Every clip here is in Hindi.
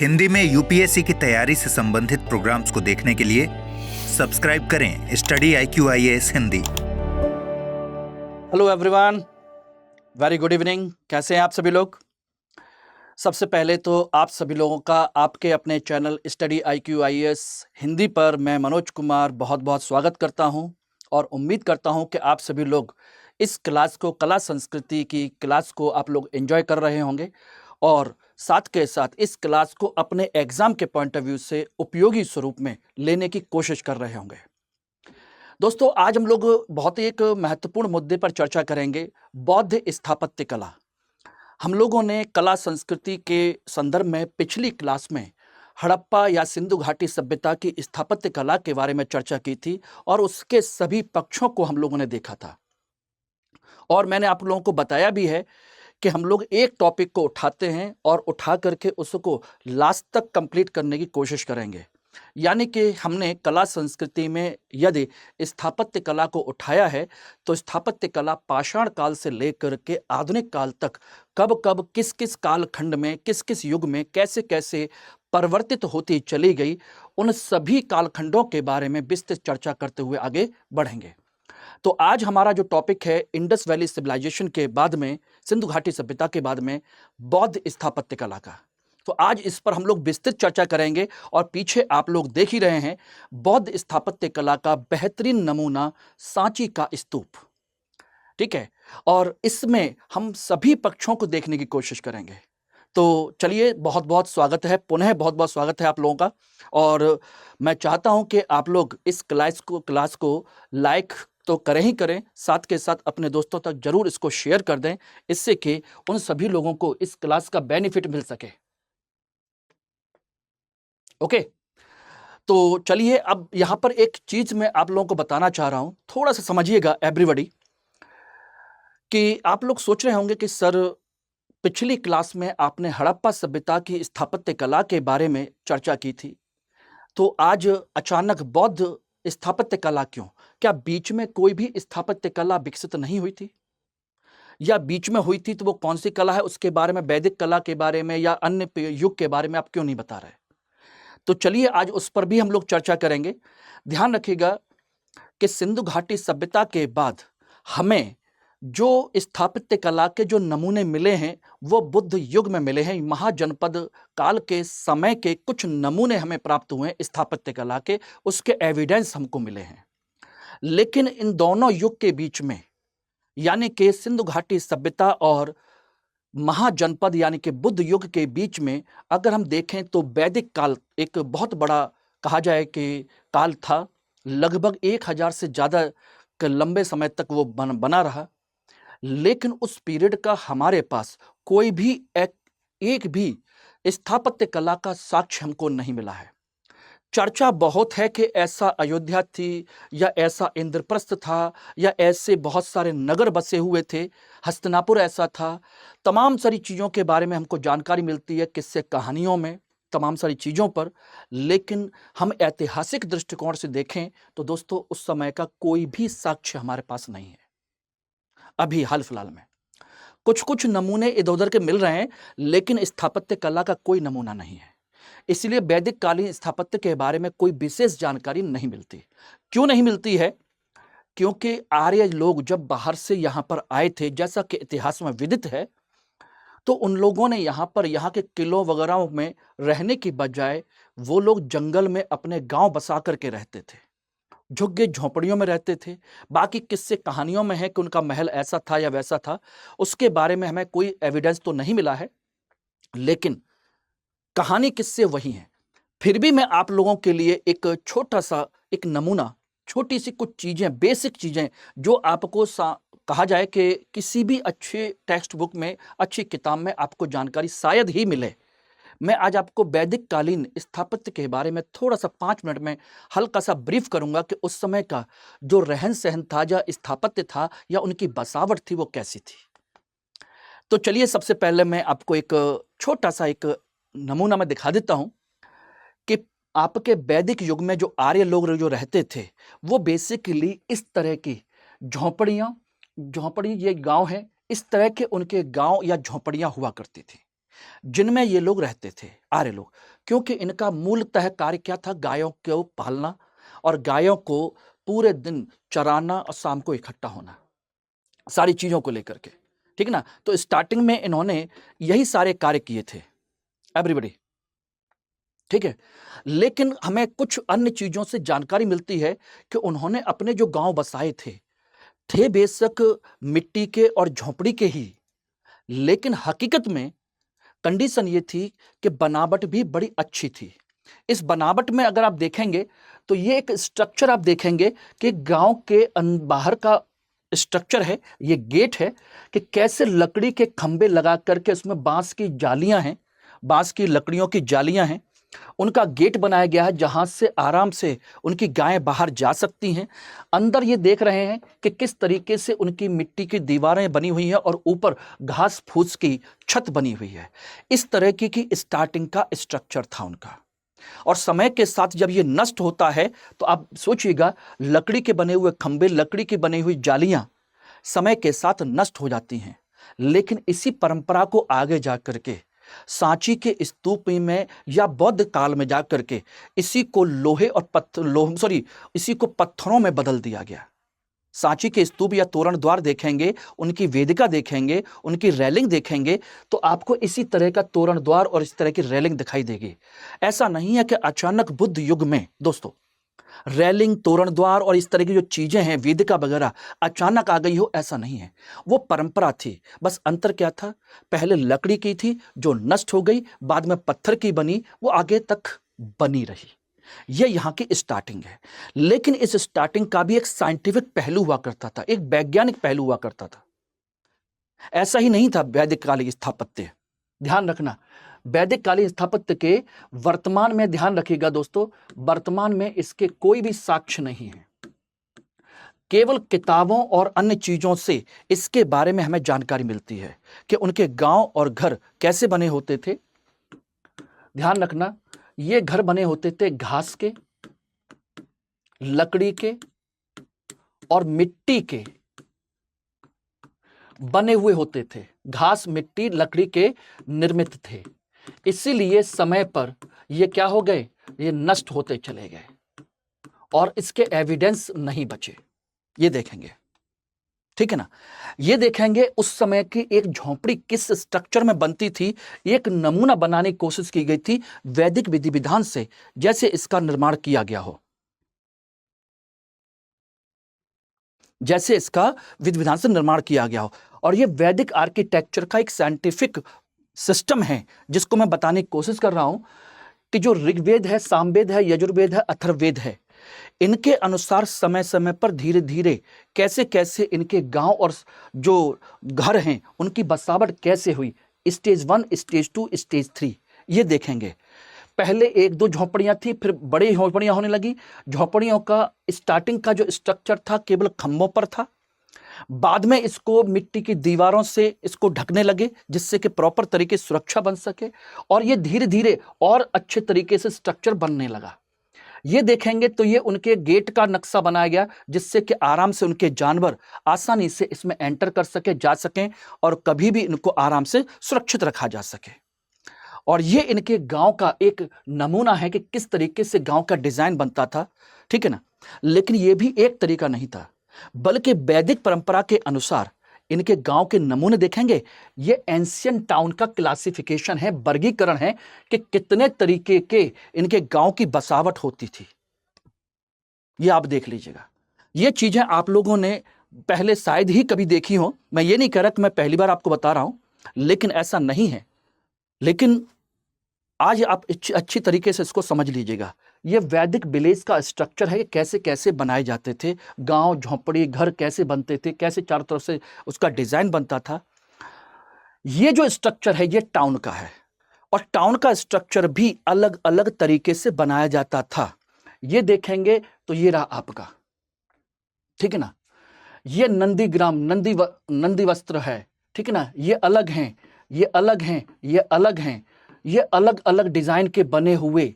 हिंदी में यूपीएससी की तैयारी से संबंधित प्रोग्राम्स को देखने के लिए सब्सक्राइब करें study IQ IAS Hindi. Hello everyone, very good evening. कैसे हैं आप सभी लोग? सबसे पहले तो आप सभी लोगों का आपके अपने channel study IQ IAS Hindi पर मैं मनोज कुमार बहुत बहुत स्वागत करता हूं और उम्मीद करता हूं कि आप सभी लोग इस क्लास को, कला संस्कृति की क्लास को आप लोग एंजॉय कर रहे होंगे और साथ के साथ इस क्लास को अपने एग्जाम के पॉइंट ऑफ व्यू से उपयोगी स्वरूप में लेने की कोशिश कर रहे होंगे। दोस्तों, आज हम लोग बहुत ही एक महत्वपूर्ण मुद्दे पर चर्चा करेंगे, बौद्ध स्थापत्य कला। हम लोगों ने कला संस्कृति के संदर्भ में पिछली क्लास में हड़प्पा या सिंधु घाटी सभ्यता की स्थापत्य कला के बारे में चर्चा की थी और उसके सभी पक्षों को हम लोगों ने देखा था। और मैंने आप लोगों को बताया भी है कि हम लोग एक टॉपिक को उठाते हैं और उठा करके उसको लास्ट तक कंप्लीट करने की कोशिश करेंगे। यानी कि हमने कला संस्कृति में यदि स्थापत्य कला को उठाया है तो स्थापत्य कला पाषाण काल से लेकर के आधुनिक काल तक कब कब किस किस कालखंड में, किस किस युग में कैसे कैसे परिवर्तित होती चली गई, उन सभी कालखंडों के बारे में विस्तृत चर्चा करते हुए आगे बढ़ेंगे। तो आज हमारा जो टॉपिक है इंडस वैली सिविलाइजेशन के बाद में, सिंधु घाटी सभ्यता के बाद में बौद्ध स्थापत्य कला का। तो आज इस पर हम लोग विस्तृत चर्चा करेंगे और पीछे आप लोग देख ही रहे हैं बौद्ध स्थापत्य कला का बेहतरीन नमूना सांची का स्तूप। ठीक है, और इसमें हम सभी पक्षों को देखने की कोशिश करेंगे। तो चलिए, बहुत बहुत स्वागत है, पुनः बहुत बहुत स्वागत है आप लोगों का। और मैं चाहता हूं कि आप लोग इस क्लास को लाइक तो करें ही करें, साथ के साथ अपने दोस्तों तक जरूर इसको शेयर कर दें, इससे कि उन सभी लोगों को इस क्लास का बेनिफिट मिल सके। ओके, तो चलिए, अब यहां पर एक चीज मैं आप लोगों को बताना चाह रहा हूं, थोड़ा सा समझिएगा एवरीबॉडी, कि आप लोग सोच रहे होंगे कि सर पिछली क्लास में आपने हड़प्पा सभ्यता की स्थापत्य कला के बारे में चर्चा की थी, तो आज अचानक बौद्ध स्थापत्य कला क्यों? क्या बीच में कोई भी स्थापत्य कला विकसित नहीं हुई थी, या बीच में हुई थी तो वो कौन सी कला है उसके बारे में, वैदिक कला के बारे में या अन्य युग के बारे में आप क्यों नहीं बता रहे? तो चलिए आज उस पर भी हम लोग चर्चा करेंगे। ध्यान रखिएगा कि सिंधु घाटी सभ्यता के बाद हमें जो स्थापत्य कला के जो नमूने मिले हैं वो बुद्ध युग में मिले हैं। महाजनपद काल के समय के कुछ नमूने हमें प्राप्त हुए हैं स्थापत्य कला के, उसके एविडेंस हमको मिले हैं। लेकिन इन दोनों युग के बीच में, यानी कि सिंधु घाटी सभ्यता और महाजनपद यानी कि बुद्ध युग के बीच में अगर हम देखें तो वैदिक काल एक बहुत बड़ा कहा जाए कि काल था। लगभग 1000 से ज़्यादा लंबे समय तक वो बना रहा। लेकिन उस पीरियड का हमारे पास कोई भी एक भी स्थापत्य कला का साक्ष्य हमको नहीं मिला है। चर्चा बहुत है कि ऐसा अयोध्या थी, या ऐसा इंद्रप्रस्थ था, या ऐसे बहुत सारे नगर बसे हुए थे, हस्तिनापुर ऐसा था। तमाम सारी चीज़ों के बारे में हमको जानकारी मिलती है, किस्से कहानियों में, तमाम सारी चीज़ों पर। लेकिन हम ऐतिहासिक दृष्टिकोण से देखें तो दोस्तों उस समय का कोई भी साक्ष्य हमारे पास नहीं है। अभी हाल फिलहाल में कुछ कुछ नमूने इधर उधर के मिल रहे हैं, लेकिन स्थापत्य कला का कोई नमूना नहीं है। इसलिए वैदिक कालीन स्थापत्य के बारे में कोई विशेष जानकारी नहीं मिलती। क्यों नहीं मिलती है? क्योंकि आर्य लोग जब बाहर से यहाँ पर आए थे, जैसा कि इतिहास में विदित है, तो उन लोगों ने यहाँ पर यहाँ के किलों वगैरह में रहने की बजाय वो लोग जंगल में अपने गांव बसा करके रहते थे, झुग्गी झोंपड़ियों में रहते थे। बाकी किस्से कहानियों में है कि उनका महल ऐसा था या वैसा था, उसके बारे में हमें कोई एविडेंस तो नहीं मिला है, लेकिन कहानी किस्से वही हैं। फिर भी मैं आप लोगों के लिए एक छोटा सा एक नमूना, छोटी सी कुछ चीजें, बेसिक चीजें जो आपको कहा जाए कि किसी भी अच्छे टेक्स्ट बुक में, अच्छी किताब में आपको जानकारी शायद ही मिले, मैं आज आपको वैदिक कालीन स्थापत्य के बारे में थोड़ा सा 5 मिनट में हल्का सा ब्रीफ करूंगा कि उस समय का जो रहन सहन था, या स्थापत्य था, या उनकी बसावट थी, वो कैसी थी। तो चलिए, सबसे पहले मैं आपको एक छोटा सा एक नमूना में दिखा देता हूं कि आपके वैदिक युग में जो आर्य लोग जो रहते थे वो बेसिकली इस तरह की झोंपड़ी, ये गांव है, इस तरह के उनके गांव या झोंपड़ियां हुआ करती थी। जिनमें ये लोग रहते थे, आर्य लोग, क्योंकि इनका मूलतः कार्य क्या था? गायों को पालना और गायों को पूरे दिन चराना और शाम को इकट्ठा होना, सारी चीज़ों को लेकर के, ठीक ना। तो स्टार्टिंग में इन्होंने यही सारे कार्य किए थे, एवरीबॉडी, ठीक है। लेकिन हमें कुछ अन्य चीज़ों से जानकारी मिलती है कि उन्होंने अपने जो गांव बसाए थे बेशक मिट्टी के और झोंपड़ी के ही, लेकिन हकीकत में कंडीशन ये थी कि बनावट भी बड़ी अच्छी थी। इस बनावट में अगर आप देखेंगे तो ये एक स्ट्रक्चर आप देखेंगे कि गांव के बाहर का स्ट्रक्चर है, ये गेट है कि कैसे लकड़ी के खंबे लगा करके उसमें बांस की जालियां हैं, बांस की लकड़ियों की जालियां हैं, उनका गेट बनाया गया है जहां से आराम से उनकी गायें बाहर जा सकती हैं। अंदर ये देख रहे हैं कि किस तरीके से उनकी मिट्टी की दीवारें बनी हुई हैं और ऊपर घास फूस की छत बनी हुई है। इस तरह की स्टार्टिंग का स्ट्रक्चर था उनका। और समय के साथ जब ये नष्ट होता है तो आप सोचिएगा, लकड़ी के बने हुए खंबे, लकड़ी की बनी हुई जालियां समय के साथ नष्ट हो जाती हैं। लेकिन इसी परंपरा को आगे जाकर के सांची के स्तूप में या बौद्ध काल में जाकर के इसी को इसी को पत्थरों में बदल दिया गया। सांची के स्तूप या तोरण द्वार देखेंगे, उनकी वेदिका देखेंगे, उनकी रेलिंग देखेंगे तो आपको इसी तरह का तोरण द्वार और इस तरह की रेलिंग दिखाई देगी। ऐसा नहीं है कि अचानक बुद्ध युग में दोस्तों रेलिंग, तोरण द्वार और इस तरह की जो चीजें हैं वेदिका वगैरह अचानक आ गई हो, ऐसा नहीं है। वो परंपरा थी। बस अंतर क्या था? पहले लकड़ी की थी जो नष्ट हो गई, बाद में पत्थर की बनी, वो आगे तक बनी रही। ये यहाँ की स्टार्टिंग है। लेकिन इस स्टार्टिंग का भी एक साइंटिफिक पहलू हुआ करता था, एक वैज्ञानिक पहलू हुआ करता था। ऐसा ही नहीं था वैदिक कालीन स्थापत्य। ध्यान रखना, वैदिक कालीन स्थापत्य के वर्तमान में, ध्यान रखिएगा दोस्तों, वर्तमान में इसके कोई भी साक्ष्य नहीं है। केवल किताबों और अन्य चीजों से इसके बारे में हमें जानकारी मिलती है कि उनके गांव और घर कैसे बने होते थे। ध्यान रखना, ये घर बने होते थे घास के, लकड़ी के और मिट्टी के बने हुए होते थे। घास, मिट्टी, लकड़ी के निर्मित थे। इसीलिए समय पर ये क्या हो गए? ये नष्ट होते चले गए और इसके एविडेंस नहीं बचे। ये देखेंगे, ठीक है ना। ये देखेंगे उस समय की एक झोंपड़ी किस स्ट्रक्चर में बनती थी। एक नमूना बनाने की कोशिश की गई थी वैदिक विधि विधान से, जैसे इसका निर्माण किया गया हो, जैसे इसका विधि विधान से निर्माण किया गया हो। और ये वैदिक आर्किटेक्चर का एक साइंटिफिक सिस्टम है जिसको मैं बताने की कोशिश कर रहा हूं कि जो ऋग्वेद है, सामवेद है, यजुर्वेद है, अथर्ववेद है, इनके अनुसार समय समय पर धीरे धीरे कैसे कैसे इनके गांव और जो घर हैं उनकी बसावट कैसे हुई, स्टेज 1, स्टेज 2, स्टेज 3, ये देखेंगे। पहले एक दो झोपड़ियां थी, फिर बड़ी झोपड़ियां होने लगी। झोपड़ियों का स्टार्टिंग का जो स्ट्रक्चर था केवल खंभों पर था। बाद में इसको मिट्टी की दीवारों से इसको ढकने लगे जिससे कि प्रॉपर तरीके से सुरक्षा बन सके, और ये धीरे धीरे और अच्छे तरीके से स्ट्रक्चर बनने लगा। ये देखेंगे तो ये उनके गेट का नक्शा बनाया गया जिससे कि आराम से उनके जानवर आसानी से इसमें एंटर कर सके, जा सकें और कभी भी इनको आराम से सुरक्षित रखा जा सके। और ये इनके गांव का एक नमूना है कि किस तरीके से गांव का डिजाइन बनता था, ठीक है ना। लेकिन ये भी एक तरीका नहीं था, बल्कि वैदिक परंपरा के अनुसार इनके गांव के नमूने देखेंगे। ये एंशियंट टाउन का क्लासिफिकेशन है, वर्गीकरण है कि कितने तरीके के इनके गांव की बसावट होती थी। ये आप देख लीजिएगा। ये चीजें आप लोगों ने पहले शायद ही कभी देखी हो। मैं ये नहीं कह रहा कि मैं पहली बार आपको बता रहा हूं, लेकिन ऐसा नहीं है। लेकिन आज आप अच्छी तरीके से इसको समझ लीजिएगा। ये वैदिक विलेज का स्ट्रक्चर है, कैसे कैसे बनाए जाते थे, गांव, झोंपड़ी, घर कैसे बनते थे, कैसे चारों तरफ से उसका डिजाइन बनता था। ये जो स्ट्रक्चर है ये टाउन का है, और टाउन का स्ट्रक्चर भी अलग अलग तरीके से बनाया जाता था। ये देखेंगे तो ये रहा आपका, ठीक है ना। ये नंदीग्राम, नंदी वस्त्र है, ठीक है ना। ये अलग हैं, ये अलग हैं, ये अलग हैं। ये अलग अलग डिजाइन के बने हुए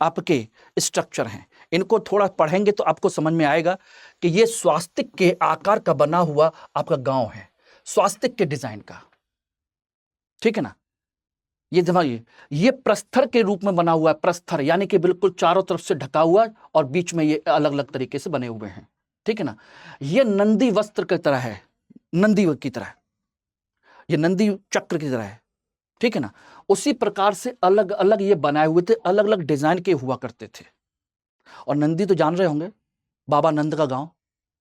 आपके स्ट्रक्चर हैं। इनको थोड़ा पढ़ेंगे तो आपको समझ में आएगा कि ये स्वास्तिक के आकार का बना हुआ आपका गांव है, स्वास्तिक के डिजाइन का, ठीक है ना। ये दिमाग, ये प्रस्तर के रूप में बना हुआ है, प्रस्तर यानी कि बिल्कुल चारों तरफ से ढका हुआ और बीच में ये अलग अलग तरीके से बने हुए हैं, ठीक है ना। ये नंदी वस्त्र की तरह है, नंदी की तरह, ये नंदी चक्र की तरह है, ठीक है ना। उसी प्रकार से अलग अलग ये बनाए हुए थे, अलग अलग डिजाइन के हुआ करते थे। और नंदी तो जान रहे होंगे, बाबा नंद का गांव,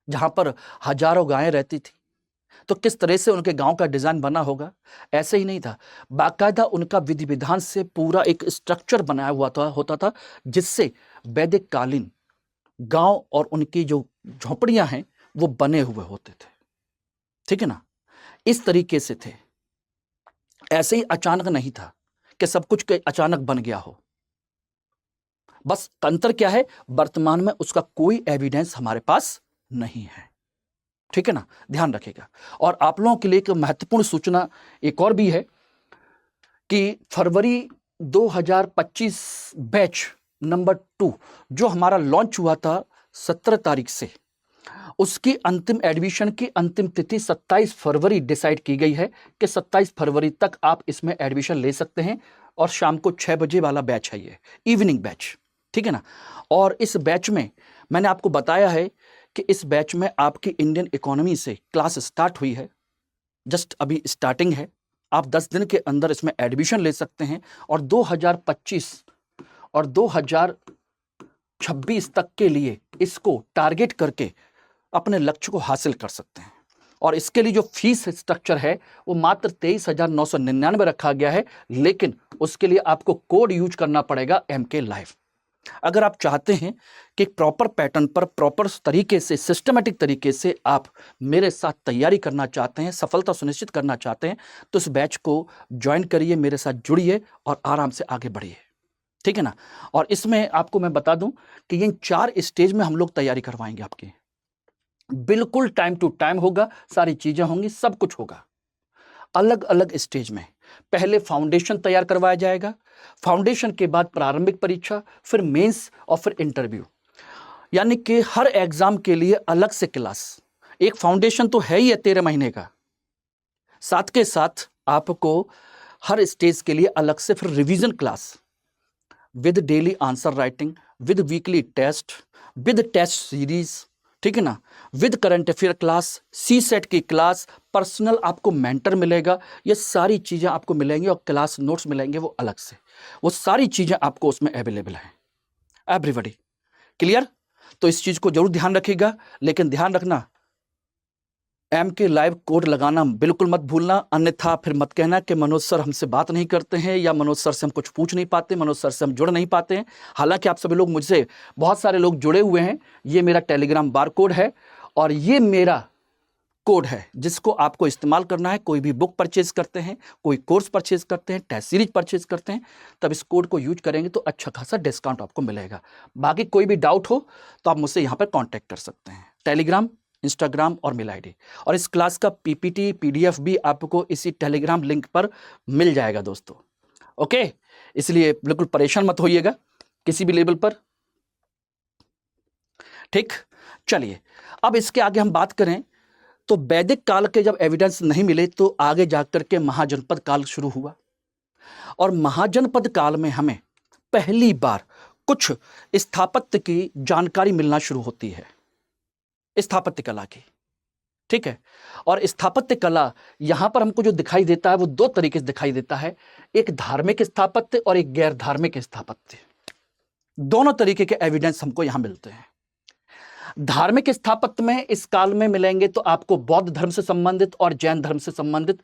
जहां पर हजारों गायें रहती थी, तो किस तरह से उनके गांव का डिजाइन बना होगा। ऐसे ही नहीं था, बाकायदा उनका विधि विधान से पूरा एक स्ट्रक्चर बनाया हुआ था, होता था, जिससे वैदिक कालीन गांव और उनकी जो झोपड़ियां हैं वो बने हुए होते थे, ठीक है ना। इस तरीके से थे, ऐसे ही अचानक नहीं था कि सब कुछ के अचानक बन गया हो। बस अंतर क्या है, वर्तमान में उसका कोई एविडेंस हमारे पास नहीं है, ठीक है ना, ध्यान रखिएगा। और आप लोगों के लिए एक महत्वपूर्ण सूचना एक और भी है कि फरवरी 2025 बैच नंबर 2 जो हमारा लॉन्च हुआ था 17 तारीख से, उसकी अंतिम एडमिशन की अंतिम तिथि 27 फरवरी डिसाइड की गई है कि 27 फरवरी तक आप इसमें एडमिशन ले सकते हैं। और शाम को 6 बजे वाला बैच है, ये इवनिंग बैच, ठीक है ना। और इस बैच में मैंने आपको बताया है कि इस बैच में आपकी इंडियन इकोनॉमी से क्लास स्टार्ट हुई है, जस्ट अभी स्टार्टिंग है। आप 10 दिन के अंदर इसमें एडमिशन ले सकते हैं और 2025 और 2026 तक के लिए इसको टारगेट करके अपने लक्ष्य को हासिल कर सकते हैं। और इसके लिए जो फीस स्ट्रक्चर है वो मात्र 23,999 रखा गया है, लेकिन उसके लिए आपको कोड यूज करना पड़ेगा MK लाइव। अगर आप चाहते हैं कि प्रॉपर पैटर्न पर प्रॉपर तरीके से सिस्टमेटिक तरीके से आप मेरे साथ तैयारी करना चाहते हैं, सफलता सुनिश्चित करना चाहते हैं, तो इस बैच को ज्वाइन करिए, मेरे साथ जुड़िए और आराम से आगे बढ़िए, ठीक है ना। और इसमें आपको मैं बता दूं कि इन 4 स्टेज में हम लोग तैयारी करवाएंगे आपकी, बिल्कुल टाइम टू टाइम होगा, सारी चीजें होंगी, सब कुछ होगा। अलग अलग स्टेज में पहले फाउंडेशन तैयार करवाया जाएगा, फाउंडेशन के बाद प्रारंभिक परीक्षा, फिर मेंस और फिर इंटरव्यू, यानी कि हर एग्जाम के लिए अलग से क्लास। एक फाउंडेशन तो है ही 13 महीने का, साथ के साथ आपको हर स्टेज के लिए अलग से फिर revision class with daily answer writing, with weekly test, with test series, ठीक है ना, with current affair class, CSET की क्लास, पर्सनल आपको मेंटर मिलेगा, ये सारी चीज़ें आपको मिलेंगी और क्लास नोट्स मिलेंगे वो अलग से, वो सारी चीज़ें आपको उसमें अवेलेबल हैं। Everybody clear? तो इस चीज़ को जरूर ध्यान रखिएगा, लेकिन ध्यान रखना MK लाइव कोड लगाना बिल्कुल मत भूलना, अन्यथा फिर मत कहना कि मनोज सर हमसे बात नहीं करते हैं या मनोज सर से हम कुछ पूछ नहीं पाते, मनोज सर से हम जुड़ नहीं पाते हैं। हालांकि आप सभी लोग मुझसे, बहुत सारे लोग जुड़े हुए हैं। ये मेरा टेलीग्राम बार कोड है और ये मेरा कोड है जिसको आपको इस्तेमाल करना है। कोई भी बुक परचेज करते हैं, कोई कोर्स परचेज करते हैं, टेस्ट सीरीज परचेज करते हैं, तब इस कोड को यूज करेंगे तो अच्छा खासा डिस्काउंट आपको मिलेगा। बाकी कोई भी डाउट हो तो आप मुझसे यहाँ पर कॉन्टैक्ट कर सकते हैं, टेलीग्राम, इंस्टाग्राम और मेल ID। और इस क्लास का PPT PDF भी आपको इसी टेलीग्राम लिंक पर मिल जाएगा दोस्तों, ओके। इसलिए बिल्कुल परेशान मत होइएगा किसी भी लेवल पर, ठीक। चलिए अब इसके आगे हम बात करें तो वैदिक काल के जब एविडेंस नहीं मिले तो आगे जाकर के महाजनपद काल शुरू हुआ। और महाजनपद काल में हमें पहली बार कुछ स्थापत्य की जानकारी मिलना शुरू होती है, स्थापत्य कला की, ठीक है। और स्थापत्य कला यहां पर हमको जो दिखाई देता है वो 2 तरीके से दिखाई देता है, एक धार्मिक स्थापत्य और एक गैर धार्मिक स्थापत्य। दोनों तरीके के एविडेंस हमको यहां मिलते हैं। धार्मिक स्थापत्य में इस काल में मिलेंगे तो आपको बौद्ध धर्म से संबंधित और जैन धर्म से संबंधित।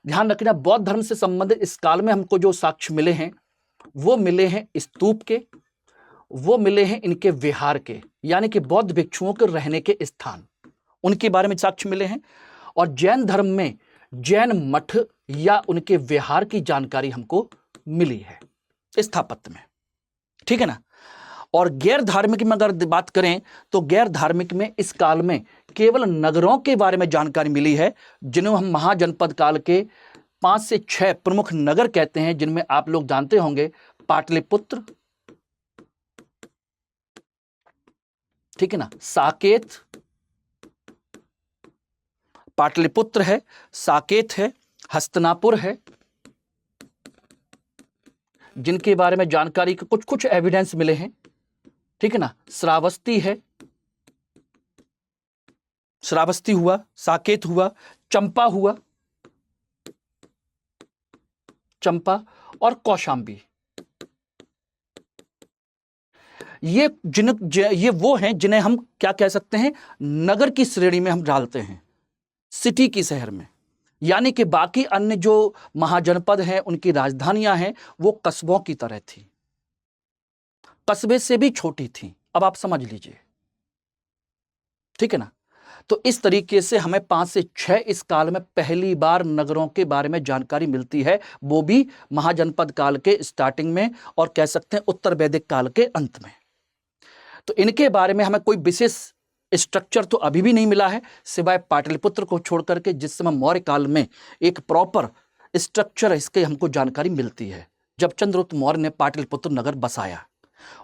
ध्यान रखना, बौद्ध धर्म से संबंधित इस काल में हमको जो साक्ष्य मिले हैं वो मिले हैं स्तूप के, वो मिले हैं इनके विहार के, यानी कि बौद्ध भिक्षुओं के रहने के स्थान, उनके बारे में साक्ष्य मिले हैं। और जैन धर्म में जैन मठ या उनके विहार की जानकारी हमको मिली है स्थापत्य में, ठीक है ना। और गैर धार्मिक में अगर बात करें तो गैर धार्मिक में इस काल में केवल नगरों के बारे में जानकारी मिली है, जिन्हें हम महाजनपद काल के 5 से 6 प्रमुख नगर कहते हैं, जिनमें आप लोग जानते होंगे पाटलिपुत्र, ठीक है ना, साकेत, पाटलिपुत्र है, साकेत है, हस्तिनापुर है, जिनके बारे में जानकारी के कुछ कुछ एविडेंस मिले हैं, ठीक है ना। श्रावस्ती है, श्रावस्ती हुआ, साकेत हुआ, चंपा हुआ, चंपा और कौशांबी। ये वो हैं जिन्हें हम क्या कह सकते हैं, नगर की श्रेणी में हम डालते हैं, सिटी की, शहर में। यानी कि बाकी अन्य जो महाजनपद हैं, उनकी राजधानियां हैं, वो कस्बों की तरह थी, कस्बे से भी छोटी थी। अब आप समझ लीजिए, ठीक है ना। तो इस तरीके से हमें 5 से 6 इस काल में पहली बार नगरों के बारे में जानकारी मिलती है, वो भी महाजनपद काल के स्टार्टिंग में और कह सकते हैं उत्तर वैदिक काल के अंत में। तो इनके बारे में हमें कोई विशेष स्ट्रक्चर तो अभी भी नहीं मिला है, सिवाय पाटलिपुत्र को छोड़ करके, जिस समय मौर्य काल में एक प्रॉपर स्ट्रक्चर इसके हमको जानकारी मिलती है, जब चंद्रगुप्त मौर्य ने पाटलिपुत्र नगर बसाया।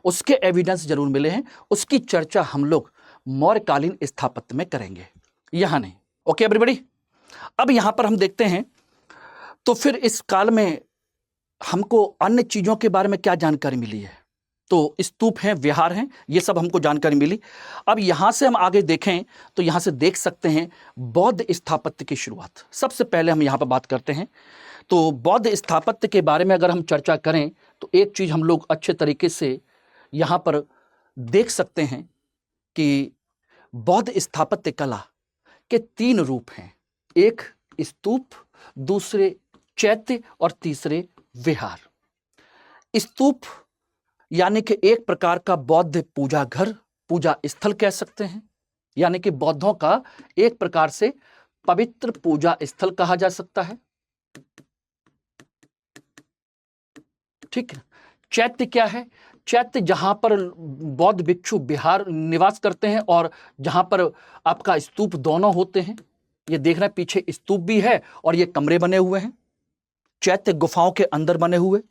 उसके एविडेंस जरूर मिले हैं, उसकी चर्चा हम लोग मौर्यकालीन स्थापत्य में करेंगे, यहां नहीं। ओके एवरीबॉडी, अब यहां पर हम देखते हैं तो फिर इस काल में हमको अन्य चीजों के बारे में क्या जानकारी मिली है। तो स्तूप हैं, विहार हैं, ये सब हमको जानकारी मिली। अब यहां से हम आगे देखें तो यहां से देख सकते हैं बौद्ध स्थापत्य की शुरुआत। सबसे पहले हम यहां पर बात करते हैं, तो बौद्ध स्थापत्य के बारे में अगर हम चर्चा करें तो एक चीज हम लोग अच्छे तरीके से यहां पर देख सकते हैं कि बौद्ध स्थापत्य कला के 3 रूप हैं, एक स्तूप, दूसरे चैत्य और तीसरे विहार। स्तूप यानी कि एक प्रकार का बौद्ध पूजा घर, पूजा स्थल कह सकते हैं, यानी कि बौद्धों का एक प्रकार से पवित्र पूजा स्थल कहा जा सकता है, ठीक है। चैत्य क्या है, चैत्य जहां पर बौद्ध भिक्षु विहार निवास करते हैं और जहां पर आपका स्तूप दोनों होते हैं। ये देख रहे हैं पीछे स्तूप भी है और ये कमरे बने हुए हैं, चैत्य गुफाओं के अंदर बने हुए,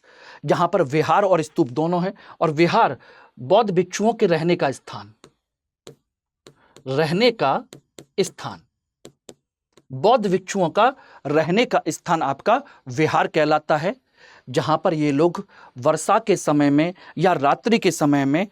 जहां पर विहार और स्तूप दोनों हैं। और विहार बौद्ध भिक्षुओं के रहने का स्थान, रहने का स्थान, बौद्ध भिक्षुओं का रहने का स्थान आपका विहार कहलाता है, जहां पर ये लोग वर्षा के समय में या रात्रि के समय में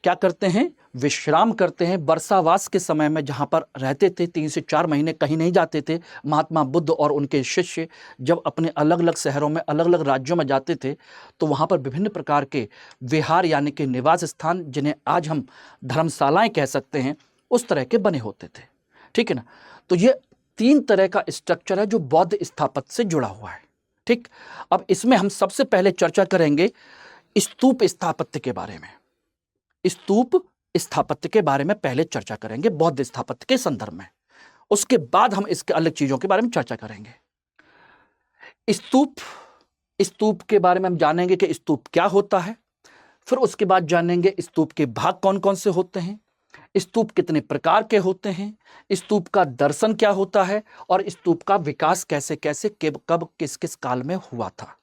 क्या करते हैं, विश्राम करते हैं। वर्षावास के समय में जहां पर रहते थे, 3 से 4 महीने कहीं नहीं जाते थे। महात्मा बुद्ध और उनके शिष्य जब अपने अलग अलग शहरों में, अलग अलग राज्यों में जाते थे, तो वहां पर विभिन्न प्रकार के विहार यानी कि निवास स्थान, जिन्हें आज हम धर्मशालाएं कह सकते हैं, उस तरह के बने होते थे, ठीक है ना। तो ये 3 तरह का स्ट्रक्चर है जो बौद्ध स्थापत्य से जुड़ा हुआ है, ठीक। अब इसमें हम सबसे पहले चर्चा करेंगे स्तूप स्थापत्य के बारे में। स्तूप स्थापत्य के बारे में पहले चर्चा करेंगे बौद्ध स्थापत्य के संदर्भ में, उसके बाद हम इसके अलग चीजों के बारे में चर्चा करेंगे। स्तूप के बारे में हम जानेंगे कि स्तूप क्या होता है, फिर उसके बाद जानेंगे स्तूप के भाग कौन कौन से होते हैं, स्तूप कितने प्रकार के होते हैं, स्तूप का दर्शन क्या होता है और स्तूप का विकास कैसे कैसे कब किस किस काल में हुआ था।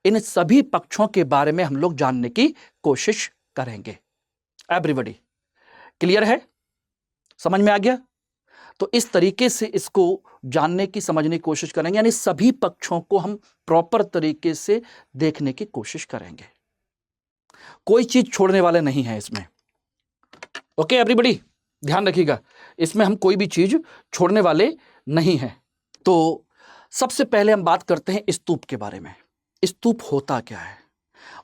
इन सभी पक्षों के बारे में हम लोग जानने की कोशिश करेंगे। एवरीबॉडी क्लियर है, समझ में आ गया? तो इस तरीके से इसको जानने की, समझने की कोशिश करेंगे, यानी सभी पक्षों को हम प्रॉपर तरीके से देखने की कोशिश करेंगे, कोई चीज छोड़ने वाले नहीं है इसमें। ओके एवरीबॉडी, ध्यान रखिएगा, इसमें हम कोई भी चीज छोड़ने वाले नहीं हैं। तो सबसे पहले हम बात करते हैं स्तूप के बारे में। स्तूप होता क्या है,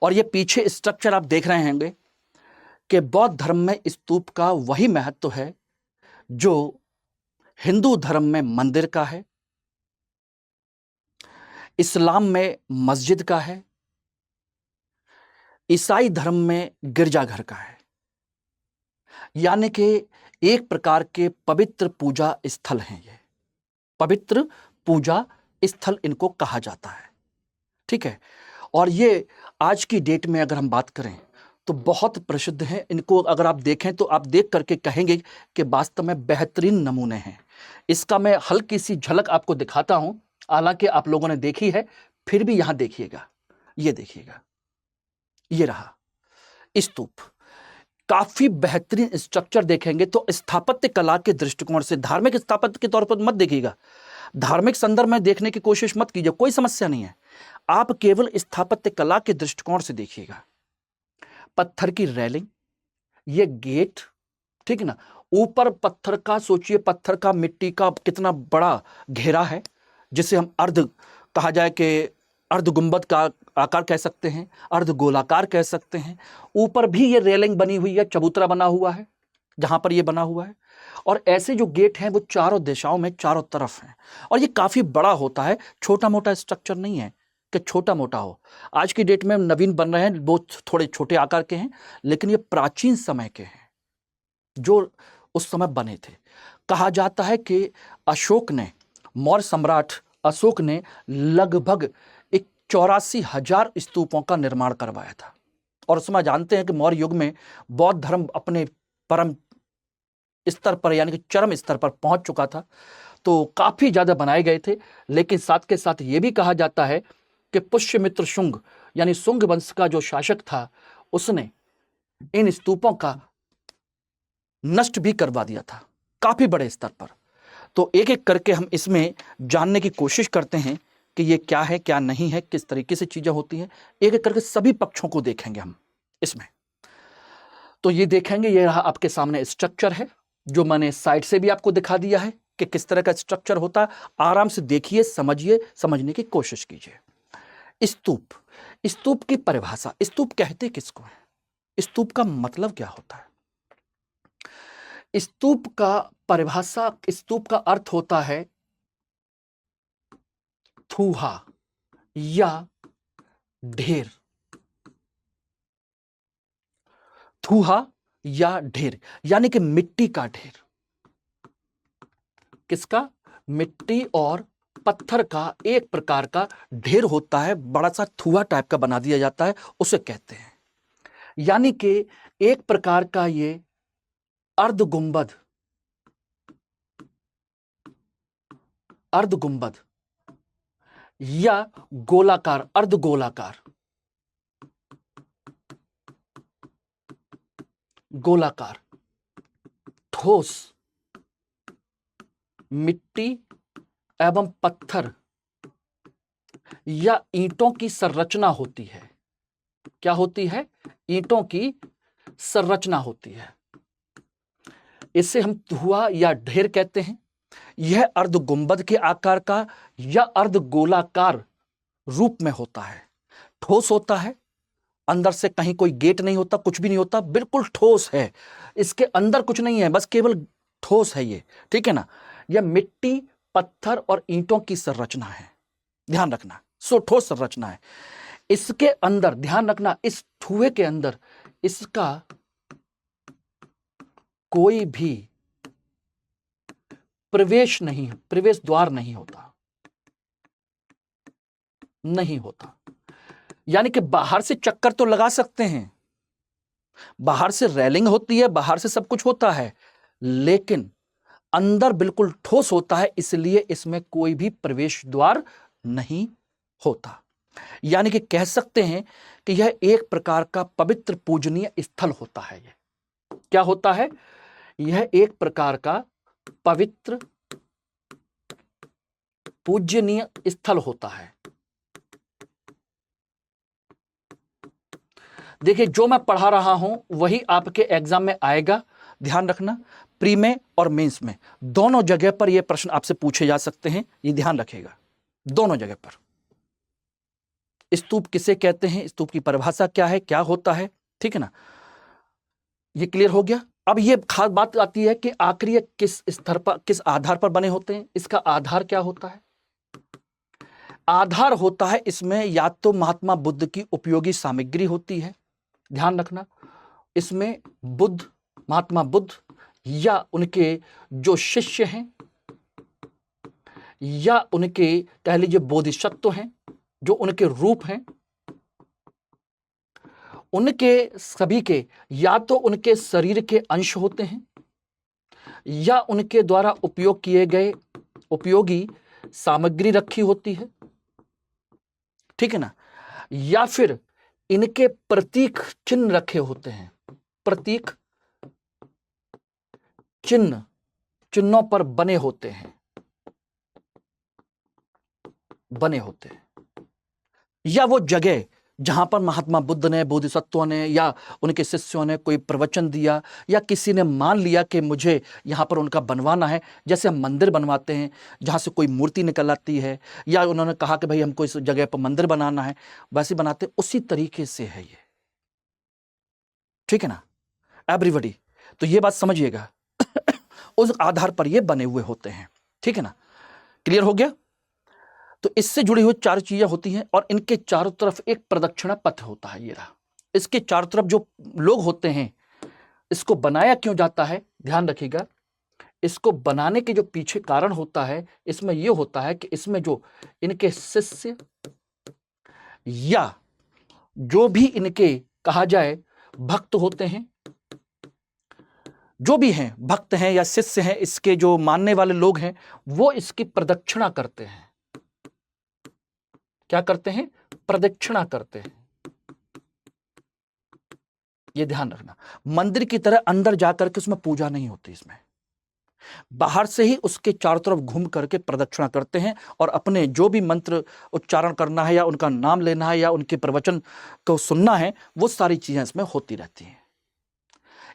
और ये पीछे स्ट्रक्चर आप देख रहे होंगे कि बौद्ध धर्म में स्तूप का वही महत्व है जो हिंदू धर्म में मंदिर का है, इस्लाम में मस्जिद का है, ईसाई धर्म में गिरजाघर का है। यानी कि एक प्रकार के पवित्र पूजा स्थल हैं, ये पवित्र पूजा स्थल इनको कहा जाता है, ठीक है। और ये आज की डेट में अगर हम बात करें तो बहुत प्रसिद्ध हैं। इनको अगर आप देखें तो आप देख करके कहेंगे कि वास्तव में बेहतरीन नमूने हैं। इसका मैं हल्की सी झलक आपको दिखाता हूं, हालांकि आप लोगों ने देखी है, फिर भी यहां देखिएगा, ये देखिएगा, ये रहा स्तूप। काफी बेहतरीन स्ट्रक्चर देखेंगे तो स्थापत्य कला के दृष्टिकोण से, धार्मिक स्थापत्य के तौर पर मत देखिएगा, धार्मिक संदर्भ में देखने की कोशिश मत कीजिए, कोई समस्या नहीं है। आप केवल स्थापत्य कला के दृष्टिकोण से देखिएगा, पत्थर की रेलिंग, ये गेट, ठीक है ना, ऊपर पत्थर का सोचिए, पत्थर का मिट्टी का कितना बड़ा घेरा है, जिसे हम अर्ध कहा जाए कि अर्ध गुंबद का आकार कह सकते हैं, अर्ध गोलाकार कह सकते हैं। ऊपर भी ये रेलिंग बनी हुई है, चबूतरा बना हुआ है जहां पर ये बना हुआ है, और ऐसे जो गेट हैं वो चारों दिशाओं में चारों तरफ हैं, और ये काफी बड़ा होता है, छोटा मोटा स्ट्रक्चर नहीं है कि छोटा मोटा हो। आज की डेट में नवीन बन रहे हैं वो थोड़े छोटे आकार के हैं, लेकिन ये प्राचीन समय के हैं जो उस समय बने थे। कहा जाता है कि अशोक ने, मौर्य सम्राट अशोक ने लगभग 84,000 स्तूपों का निर्माण करवाया था। और उस समय जानते हैं कि मौर्य युग में बौद्ध धर्म अपने परम स्तर पर यानी कि चरम स्तर पर पहुंच चुका था, तो काफी ज्यादा बनाए गए थे। लेकिन साथ के साथ ये भी कहा जाता है कि पुष्यमित्र शुंग यानी शुंग वंश का जो शासक था, उसने इन स्तूपों का नष्ट भी करवा दिया था काफी बड़े स्तर पर। तो एक एक करके हम इसमें जानने की कोशिश करते हैं कि ये क्या है, क्या नहीं है, किस तरीके से चीजें होती हैं। एक एक करके सभी पक्षों को देखेंगे हम इसमें। तो ये देखेंगे, ये रहा आपके सामने स्ट्रक्चर है, जो मैंने साइड से भी आपको दिखा दिया है कि किस तरह का स्ट्रक्चर होता है। आराम से देखिए, समझिए, समझने की कोशिश कीजिए। स्तूप, स्तूप की परिभाषा, स्तूप कहते किसको है, स्तूप का मतलब क्या होता है? स्तूप का परिभाषा, स्तूप का अर्थ होता है थूहा या ढेर। थूहा या ढेर यानी कि मिट्टी का ढेर। किसका? मिट्टी और पत्थर का एक प्रकार का ढेर होता है, बड़ा सा थूहा टाइप का बना दिया जाता है, उसे कहते हैं। यानी कि एक प्रकार का ये अर्ध गुंबद, अर्ध गुंबद या गोलाकार, अर्ध गोलाकार, गोलाकार ठोस मिट्टी एवं पत्थर या ईंटों की संरचना होती है। क्या होती है? ईंटों की संरचना होती है। इसे हम थूहा या ढेर कहते हैं। यह अर्ध गुंबद के आकार का या अर्ध गोलाकार रूप में होता है, ठोस होता है, अंदर से कहीं कोई गेट नहीं होता, कुछ भी नहीं होता, बिल्कुल ठोस है, इसके अंदर कुछ नहीं है, बस केवल ठोस है ये, ठीक है ना। यह मिट्टी, पत्थर और ईंटों की संरचना है, ध्यान रखना, सो ठोस संरचना है। इसके अंदर ध्यान रखना, इस ठूहे के अंदर इसका कोई भी प्रवेश नहीं, प्रवेश द्वार नहीं होता, नहीं होता। यानी कि बाहर से चक्कर तो लगा सकते हैं, बाहर से रेलिंग होती है, बाहर से सब कुछ होता है, लेकिन अंदर बिल्कुल ठोस होता है, इसलिए इसमें कोई भी प्रवेश द्वार नहीं होता। यानी कि कह सकते हैं कि यह एक प्रकार का पवित्र पूजनीय स्थल होता है। यह क्या होता है? यह एक प्रकार का पवित्र पूजनीय स्थल होता है। देखिए, जो मैं पढ़ा रहा हूं वही आपके एग्जाम में आएगा, ध्यान रखना। प्री में और मेंस में दोनों जगह पर यह प्रश्न आपसे पूछे जा सकते हैं, ये ध्यान रखिएगा, दोनों जगह पर। स्तूप किसे कहते हैं, स्तूप की परिभाषा क्या है, क्या होता है, ठीक है ना, ये क्लियर हो गया। अब ये खास बात आती है कि आखिर ये किस स्तर पर, किस आधार पर बने होते हैं। इसका आधार क्या होता है? आधार होता है इसमें या तो महात्मा बुद्ध की उपयोगी सामग्री होती है, ध्यान रखना, इसमें बुद्ध, महात्मा बुद्ध या उनके जो शिष्य हैं या उनके कह लीजिए बोधिसत्व हैं, जो उनके रूप हैं, उनके सभी के या तो उनके शरीर के अंश होते हैं या उनके द्वारा उपयोग किए गए उपयोगी सामग्री रखी होती है, ठीक है ना, या फिर इनके प्रतीक चिन्ह रखे होते हैं, प्रतीक चिन्ह, चिन्हों पर बने होते हैं, बने होते हैं। या वो जगह जहां पर महात्मा बुद्ध ने, बोधिसत्वों ने या उनके शिष्यों ने कोई प्रवचन दिया, या किसी ने मान लिया कि मुझे यहाँ पर उनका बनवाना है, जैसे हम मंदिर बनवाते हैं जहाँ से कोई मूर्ति निकल आती है, या उन्होंने कहा कि भाई हमको इस जगह पर मंदिर बनाना है, वैसे बनाते, उसी तरीके से है ये। ठीक है ना एवरीबॉडी? तो ये बात समझिएगा। उस आधार पर ये बने हुए होते हैं। ठीक है ना, क्लियर हो गया? तो इससे जुड़ी हुई 4 चीजें होती हैं और इनके चारों तरफ एक प्रदक्षिणा पथ होता है। ये रहा, इसके चारों तरफ जो लोग होते हैं, इसको बनाया क्यों जाता है, ध्यान रखिएगा। इसको बनाने के जो पीछे कारण होता है, इसमें यह होता है कि इसमें जो इनके शिष्य या जो भी इनके कहा जाए भक्त होते हैं, जो भी हैं, भक्त हैं या शिष्य हैं, इसके जो मानने वाले लोग हैं, वो इसकी प्रदक्षिणा करते हैं। क्या करते हैं? प्रदक्षिणा करते हैं। ये ध्यान रखना, मंदिर की तरह अंदर जाकर के उसमें पूजा नहीं होती, इसमें बाहर से ही उसके चारों तरफ घूम करके प्रदक्षिणा करते हैं और अपने जो भी मंत्र उच्चारण करना है या उनका नाम लेना है या उनके प्रवचन को सुनना है, वो सारी चीजें इसमें होती रहती हैं।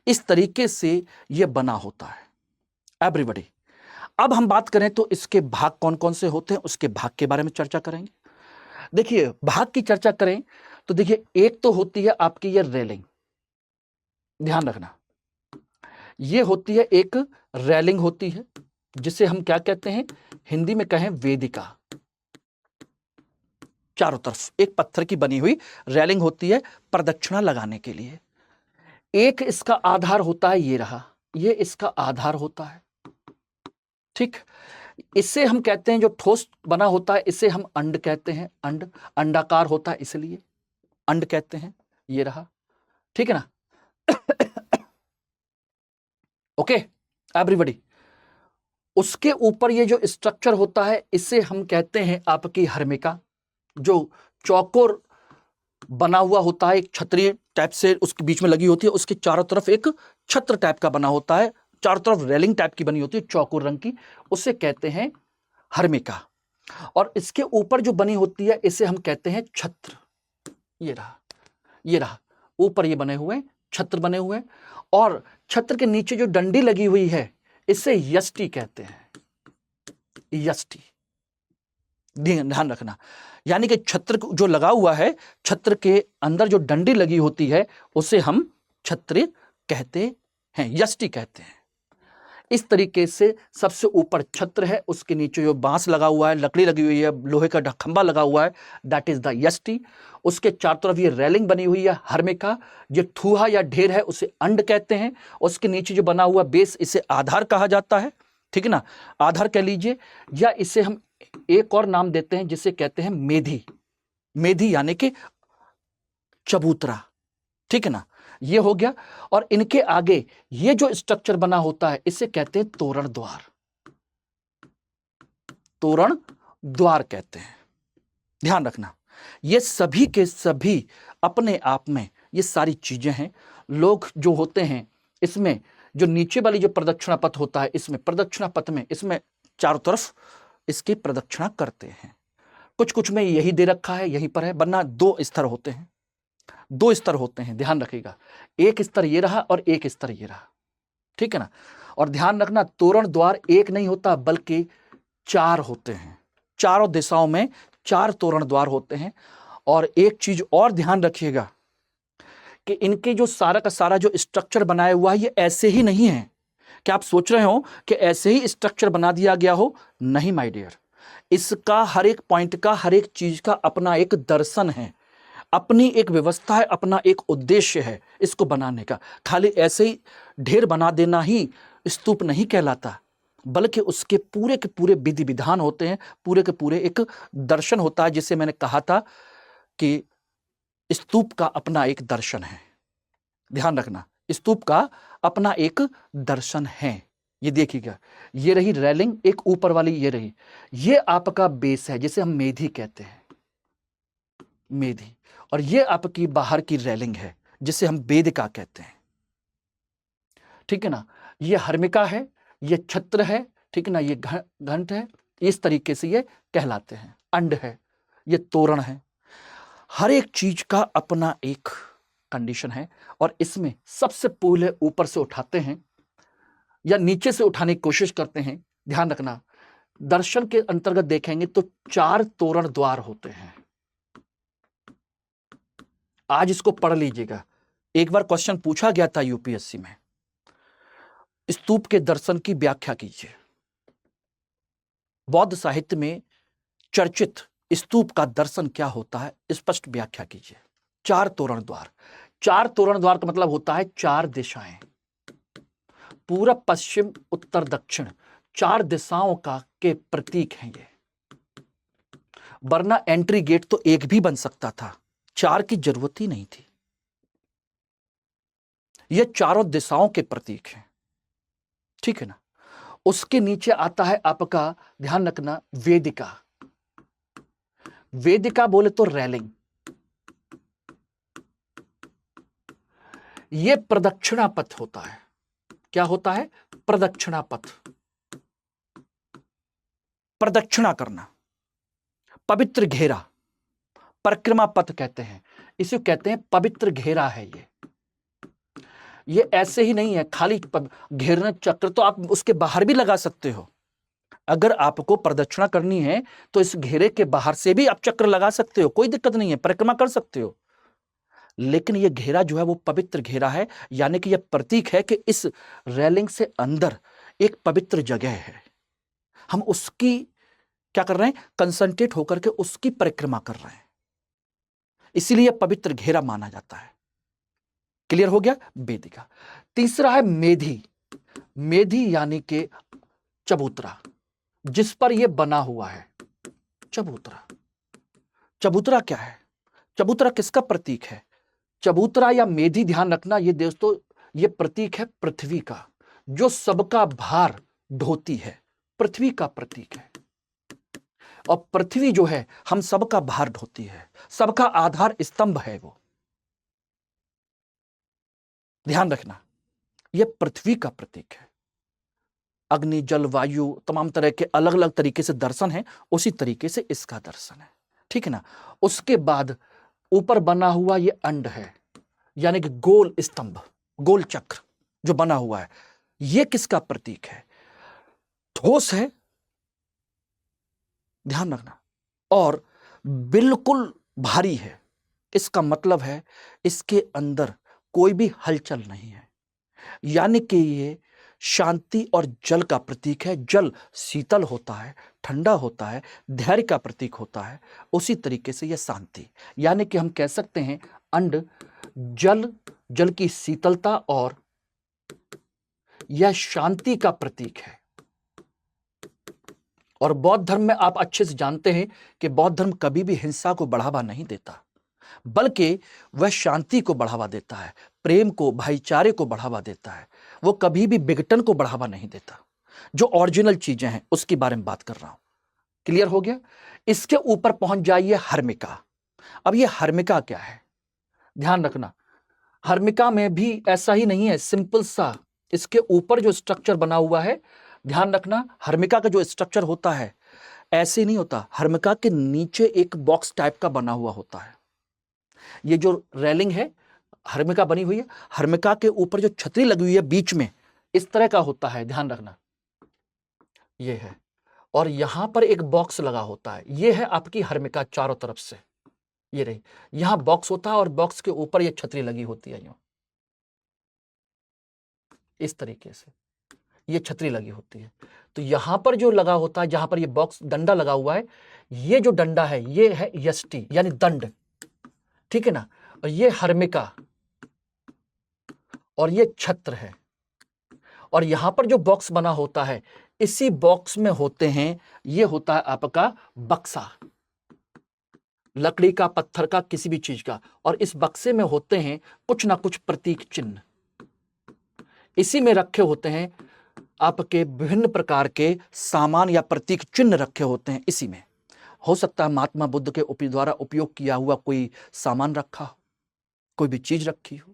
इस तरीके से यह बना होता है एवरीबॉडी। अब हम बात करें तो इसके भाग कौन कौन से होते हैं, उसके भाग के बारे में चर्चा करेंगे। देखिए, भाग की चर्चा करें तो देखिए, एक तो होती है आपकी ये रेलिंग, ध्यान रखना, ये होती है एक रेलिंग होती है, जिसे हम क्या कहते हैं, हिंदी में कहें वेदिका। चारों तरफ एक पत्थर की बनी हुई रेलिंग होती है प्रदक्षिणा लगाने के लिए। एक इसका आधार होता है, ये रहा, ये इसका आधार होता है। ठीक, इसे हम कहते हैं, जो ठोस बना होता है इसे हम अंड कहते हैं। अंड अंडाकार होता है इसलिए अंड कहते हैं। ये रहा, ठीक है ना? Okay everybody. उसके ऊपर ये जो स्ट्रक्चर होता है इसे हम कहते हैं आपकी हर्मिका, जो चौकोर बना हुआ होता है, एक छतरी टाइप से उसके बीच में लगी होती है, उसके चारों तरफ एक छत्र टाइप का बना होता है, चारों तरफ रेलिंग टाइप की बनी होती है चौकोर रंग की, उसे कहते हैं हर्मिका। और इसके ऊपर जो बनी होती है इसे हम कहते हैं छत्र। ये रहा, ये रहा, ऊपर ये बने हुए छत्र बने हुए, और छत्र के नीचे जो डंडी लगी हुई है इसे यष्टि कहते हैं। यष्टि, ध्यान रखना, यानी कि छत्र जो लगा हुआ है, छत्र के अंदर जो डंडी लगी होती है उसे हम छत्र कहते हैं, यष्टि कहते हैं। इस तरीके से सबसे ऊपर छत्र है, उसके नीचे जो बांस लगा हुआ है, लकड़ी लगी हुई है, लोहे का खंभा लगा हुआ है, दैट इज द यष्टि। उसके चारों तरफ ये रेलिंग बनी हुई है हर्मिका। जो थूहा या ढेर है उसे अंड कहते हैं। उसके नीचे जो बना हुआ बेस, इसे आधार कहा जाता है। ठीक है ना, आधार कह लीजिए, या इसे हम एक और नाम देते हैं जिसे कहते हैं मेधी। मेधी यानी कि चबूतरा। ठीक है ना, ये हो गया। और इनके आगे ये जो स्ट्रक्चर बना होता है इसे कहते हैं तोरण द्वार। तोरण द्वार कहते हैं। ध्यान रखना, ये सभी के सभी अपने आप में ये सारी चीजें हैं। लोग जो होते हैं, इसमें जो नीचे वाली जो प्रदक्षिणा पथ होता है, इसमें प्रदक्षिणा पथ में इसमें चारों तरफ इसकी प्रदक्षिणा करते हैं। कुछ कुछ में यही दे रखा है, यहीं पर है, वरना 2 स्तर होते हैं। 2 स्तर होते हैं, ध्यान रखिएगा। एक स्तर ये रहा और एक स्तर ये रहा। ठीक है ना? और ध्यान रखना, तोरण द्वार एक नहीं होता बल्कि 4 होते हैं। चारों दिशाओं में 4 तोरण द्वार होते हैं। और एक चीज और ध्यान रखिएगा कि इनके जो सारा का सारा जो स्ट्रक्चर बनाया हुआ है ये ऐसे ही नहीं है। क्या आप सोच रहे हो कि ऐसे ही स्ट्रक्चर बना दिया गया हो? नहीं माय डियर, इसका हर एक पॉइंट का, हर एक चीज का अपना एक दर्शन है, अपनी एक व्यवस्था है, अपना एक उद्देश्य है इसको बनाने का। खाली ऐसे ही ढेर बना देना ही स्तूप नहीं कहलाता, बल्कि उसके पूरे के पूरे विधि विधान होते हैं, पूरे के पूरे एक दर्शन होता है। जिसे मैंने कहा था कि स्तूप का अपना एक दर्शन है। ध्यान रखना, स्तूप का अपना एक दर्शन है। ये देखिएगा, ये रही रेलिंग, एक ऊपर वाली ये रही, ये आपका बेस है जिसे हम मेधी कहते हैं, मेधी। और ये आपकी बाहर की रेलिंग है जिसे हम वेदिका कहते हैं। ठीक है ना, ये हर्मिका है, ये छत्र है, ठीक है ना, ये घंट है। इस तरीके से ये कहलाते हैं। अंड है, ये तोरण है। हर एक चीज का अपना एक कंडीशन है और इसमें सबसे पहले ऊपर से उठाते हैं या नीचे से उठाने की कोशिश करते हैं। ध्यान रखना, दर्शन के अंतर्गत देखेंगे तो 4 तोरण द्वार होते हैं। आज इसको पढ़ लीजिएगा। एक बार क्वेश्चन पूछा गया था यूपीएससी में, स्तूप के दर्शन की व्याख्या कीजिए। बौद्ध साहित्य में चर्चित स्तूप का दर्शन क्या होता है, स्पष्ट व्याख्या कीजिए। 4 तोरण द्वार। 4 तोरण द्वार का मतलब होता है 4 दिशाएं, पूरब, पश्चिम, उत्तर, दक्षिण, 4 दिशाओं का के प्रतीक हैं ये। वरना एंट्री गेट तो एक भी बन सकता था, 4 की जरूरत ही नहीं थी। ये चारों दिशाओं के प्रतीक हैं, ठीक है ना। उसके नीचे आता है आपका, ध्यान रखना, वेदिका। वेदिका बोले तो रेलिंग। ये प्रदक्षिणा पथ होता है। क्या होता है? प्रदक्षिणा पथ, प्रदक्षिणा करना। पवित्र घेरा, परिक्रमा पथ कहते हैं इसे, कहते हैं पवित्र घेरा है ये ऐसे ही नहीं है खाली घेरना चक्र, तो आप उसके बाहर भी लगा सकते हो। अगर आपको प्रदक्षिणा करनी है तो इस घेरे के बाहर से भी आप चक्र लगा सकते हो, कोई दिक्कत नहीं है, परिक्रमा कर सकते हो। लेकिन यह घेरा जो है वो पवित्र घेरा है, यानी कि यह प्रतीक है कि इस रेलिंग से अंदर एक पवित्र जगह है। हम उसकी क्या कर रहे हैं? कंसंट्रेट होकर के उसकी परिक्रमा कर रहे हैं, इसीलिए पवित्र घेरा माना जाता है। क्लियर हो गया? वेदिका। तीसरा है मेधी। मेधी यानी कि चबूतरा, जिस पर यह बना हुआ है। चबूतरा, चबूतरा क्या है? चबूतरा किसका प्रतीक है? चबूतरा या मेधी, ध्यान रखना ये दोस्तों, ये प्रतीक है पृथ्वी का, जो सबका भार ढोती है। पृथ्वी का प्रतीक है, और पृथ्वी जो है हम सबका भार ढोती है, सबका आधार स्तंभ है वो। ध्यान रखना, यह पृथ्वी का प्रतीक है। अग्नि, जल, वायु, तमाम तरह के अलग अलग तरीके से दर्शन है, उसी तरीके से इसका दर्शन है, ठीक है ना। उसके बाद ऊपर बना हुआ ये अंड है, यानी कि गोल स्तंभ, गोल चक्र जो बना हुआ है, यह किसका प्रतीक है? ठोस है, ध्यान रखना, और बिल्कुल भारी है। इसका मतलब है इसके अंदर कोई भी हलचल नहीं है, यानी कि ये शांति और जल का प्रतीक है। जल शीतल होता है, ठंडा होता है, धैर्य का प्रतीक होता है। उसी तरीके से यह शांति, यानी कि हम कह सकते हैं अंड जल, जल की शीतलता और यह शांति का प्रतीक है। और बौद्ध धर्म में आप अच्छे से जानते हैं कि बौद्ध धर्म कभी भी हिंसा को बढ़ावा नहीं देता, बल्कि वह शांति को बढ़ावा देता है, प्रेम को, भाईचारे को बढ़ावा देता है। वो कभी भी विघटन को बढ़ावा नहीं देता। जो ओरिजिनल चीजें हैं उसके बारे में बात कर रहा हूं। क्लियर हो गया? इसके ऊपर पहुंच जाइए हर्मिका। अब ये हर्मिका क्या है? ध्यान रखना, हर्मिका में भी ऐसा ही नहीं है सिंपल सा, इसके ऊपर जो स्ट्रक्चर बना हुआ है, ध्यान रखना, हर्मिका का जो स्ट्रक्चर होता है ऐसे नहीं होता। हर्मिका के नीचे एक बॉक्स टाइप का बना हुआ होता है। ये जो रेलिंग है, हर्मिका बनी हुई है, हर्मिका के ऊपर जो छतरी लगी हुई है बीच में, इस तरह का होता है, ध्यान रखना, ये है। और यहां पर एक बॉक्स लगा होता है, ये है आपकी हर्मिका चारों तरफ से, ये रही, यहां बॉक्स होता है और बॉक्स के ऊपर ये छतरी लगी होती है, यूं इस तरीके से ये छतरी लगी होती है। तो यहां पर जो लगा होता है, जहां पर ये बॉक्स डंडा लगा हुआ है, ये जो डंडा है ये है यष्टि यानी दंड, ठीक है ना। और ये हर्मिका और ये छत्र है। और यहां पर जो बॉक्स बना होता है, इसी बॉक्स में होते हैं, ये होता है आपका बक्सा, लकड़ी का, पत्थर का, किसी भी चीज का। और इस बक्से में होते हैं कुछ ना कुछ प्रतीक चिन्ह, इसी में रखे होते हैं आपके विभिन्न प्रकार के सामान या प्रतीक चिन्ह रखे होते हैं इसी में। हो सकता है महात्मा बुद्ध के द्वारा उपयोग किया हुआ कोई सामान रखा हो, कोई भी चीज रखी हो,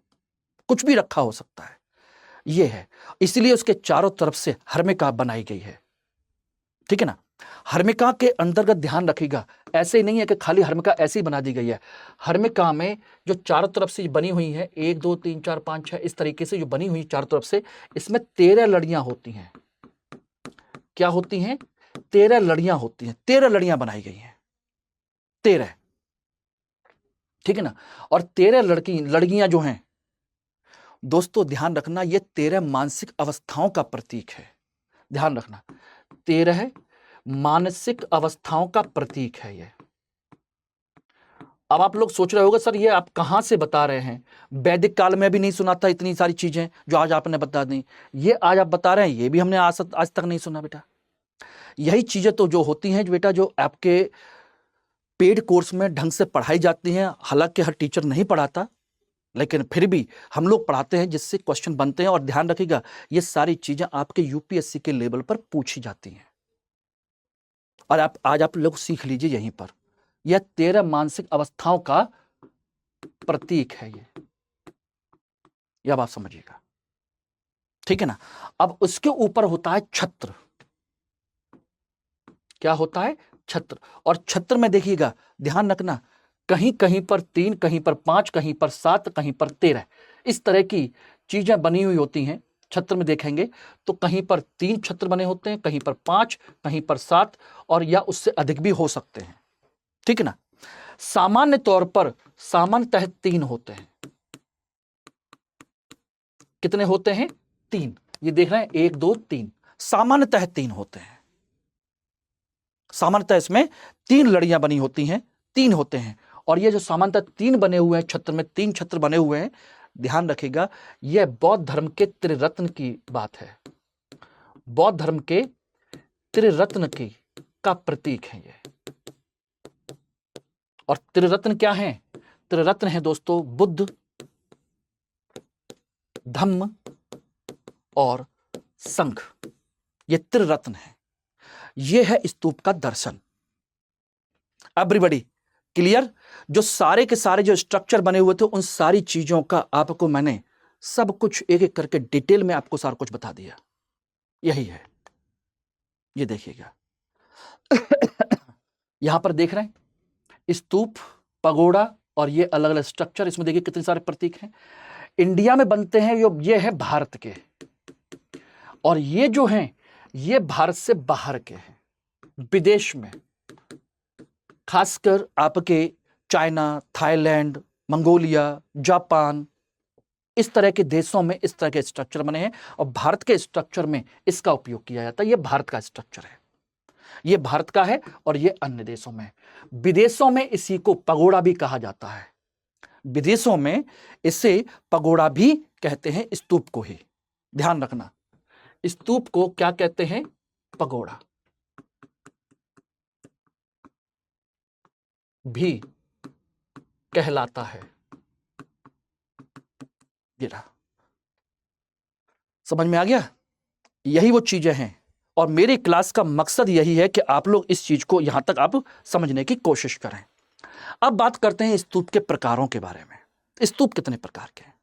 कुछ भी रखा हो सकता है, ये है। इसलिए उसके चारों तरफ से हर्मिका बनाई गई है, ठीक है ना। हर्मिका के अंतर्गत ध्यान रखिएगा, ऐसे ही नहीं है कि खाली हर्मिका ऐसी बना दी गई है। हर्मिका में जो चारों तरफ से बनी हुई है, 1 2 3 4 5 6 इस तरीके से जो बनी हुई चारों तरफ से, इसमें 13 लड़ियां होती हैं। क्या होती हैं? 13 लड़ियां होती हैं। 13 लड़ियां बनाई गई हैं, 13, ठीक है ना। और 13 लड़कियां जो हैं दोस्तों, ध्यान रखना, ये 13 मानसिक अवस्थाओं का प्रतीक है। ध्यान रखना, 13 मानसिक अवस्थाओं का प्रतीक है ये। अब आप लोग सोच रहे होंगे सर ये आप कहां से बता रहे हैं, वैदिक काल में भी नहीं सुना था इतनी सारी चीजें जो आज आपने बता दी, ये आज आप बता रहे हैं, ये भी हमने आज तक नहीं सुना बेटा। यही चीजें तो जो होती हैं जो बेटा, जो आपके पेड कोर्स में ढंग से पढ़ाई जाती हैं। हालांकि हर टीचर नहीं पढ़ाता, लेकिन फिर भी हम लोग पढ़ाते हैं जिससे क्वेश्चन बनते हैं। और ध्यान रखिएगा, ये सारी चीजें आपके यूपीएससी के लेवल पर पूछी जाती हैं, और आज आप लोग सीख लीजिए यहीं पर। यह 13 मानसिक अवस्थाओं का प्रतीक है ये अब आप समझिएगा, ठीक है ना। अब उसके ऊपर होता है छत्र। क्या होता है? छत्र। और छत्र में देखिएगा, ध्यान रखना, कहीं कहीं पर 3, कहीं पर 5, कहीं पर 7, कहीं पर 13, इस तरह की चीजें बनी हुई होती हैं। छत्र में देखेंगे तो कहीं पर 3 छत्र बने होते हैं, कहीं पर 5, कहीं पर 7, और या उससे अधिक भी हो सकते हैं, ठीक है ना। सामान्य तौर पर सामान्यतः 3 होते हैं। कितने होते हैं? 3। ये देख रहे हैं, 1 2 3, सामान्यतः 3 होते हैं। सामान्यतः इसमें 3 लड़ियां बनी होती हैं, 3 होते हैं। और ये जो सामान्यतः 3 बने हुए हैं छत्र में, 3 छत्र बने हुए हैं, ध्यान रखिएगा, यह बौद्ध धर्म के त्रिरत्न की बात है। बौद्ध धर्म के त्रिरत्न का प्रतीक है ये। और त्रिरत्न क्या है? त्रिरत्न है दोस्तों, बुद्ध, धम्म और संघ। ये त्रिरत्न है। ये है स्तूप का दर्शन। Everybody clear? जो सारे के सारे जो स्ट्रक्चर बने हुए थे, उन सारी चीजों का आपको मैंने सब कुछ एक एक करके डिटेल में आपको सारा कुछ बता दिया। यही है, ये देखिएगा। यहां पर देख रहे हैं स्तूप, पगोड़ा, और ये अलग अलग स्ट्रक्चर। इसमें देखिए कितने सारे प्रतीक हैं। इंडिया में बनते हैं ये है भारत के, और ये जो हैं ये भारत से बाहर के हैं, विदेश में, खासकर आपके चाइना, थाईलैंड, मंगोलिया, जापान, इस तरह के देशों में इस तरह के स्ट्रक्चर बने हैं। और भारत के स्ट्रक्चर में इसका उपयोग किया जाता है। ये भारत का स्ट्रक्चर है, ये भारत का है, और ये अन्य देशों में, विदेशों में इसी को पगोड़ा भी कहा जाता है। विदेशों में इसे पगोड़ा भी कहते हैं, स्तूप को ही। ध्यान रखना, स्तूप को क्या कहते हैं? पगोड़ा भी कहलाता है। ये रहा, समझ में आ गया? यही वो चीजें हैं, और मेरी क्लास का मकसद यही है कि आप लोग इस चीज को यहां तक आप समझने की कोशिश करें। अब बात करते हैं स्तूप के प्रकारों के बारे में। स्तूप कितने प्रकार के हैं?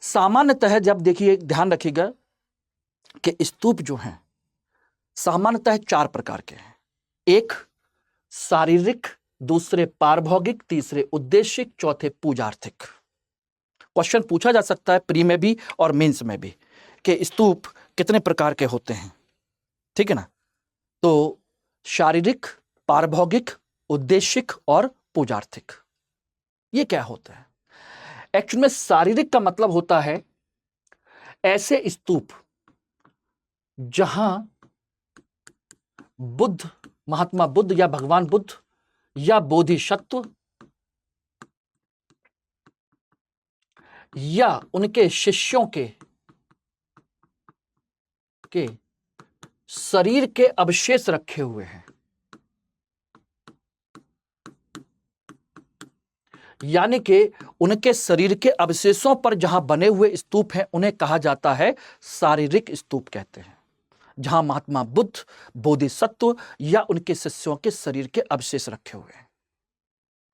सामान्यतः जब देखिए, ध्यान रखिएगा कि स्तूप जो हैं सामान्यतः 4 प्रकार के हैं। एक शारीरिक, दूसरे पारभौगिक, तीसरे उद्देशिक, चौथे पूजार्थिक। क्वेश्चन पूछा जा सकता है प्री में भी और मेंस में भी कि स्तूप कितने प्रकार के होते हैं, ठीक है ना। तो शारीरिक, पारभौगिक, उद्देशिक और पूजार्थिक, ये क्या होता है? एक्चुअली में शारीरिक का मतलब होता है ऐसे स्तूप जहां बुद्ध, महात्मा बुद्ध या भगवान बुद्ध या बोधिसत्व या उनके शिष्यों के शरीर के अवशेष रखे हुए हैं। यानी कि उनके शरीर के अवशेषों पर जहां बने हुए स्तूप हैं, उन्हें कहा जाता है शारीरिक स्तूप कहते हैं। जहां महात्मा बुद्ध, बोधिसत्व या उनके शिष्यों के शरीर के अवशेष रखे हुए हैं,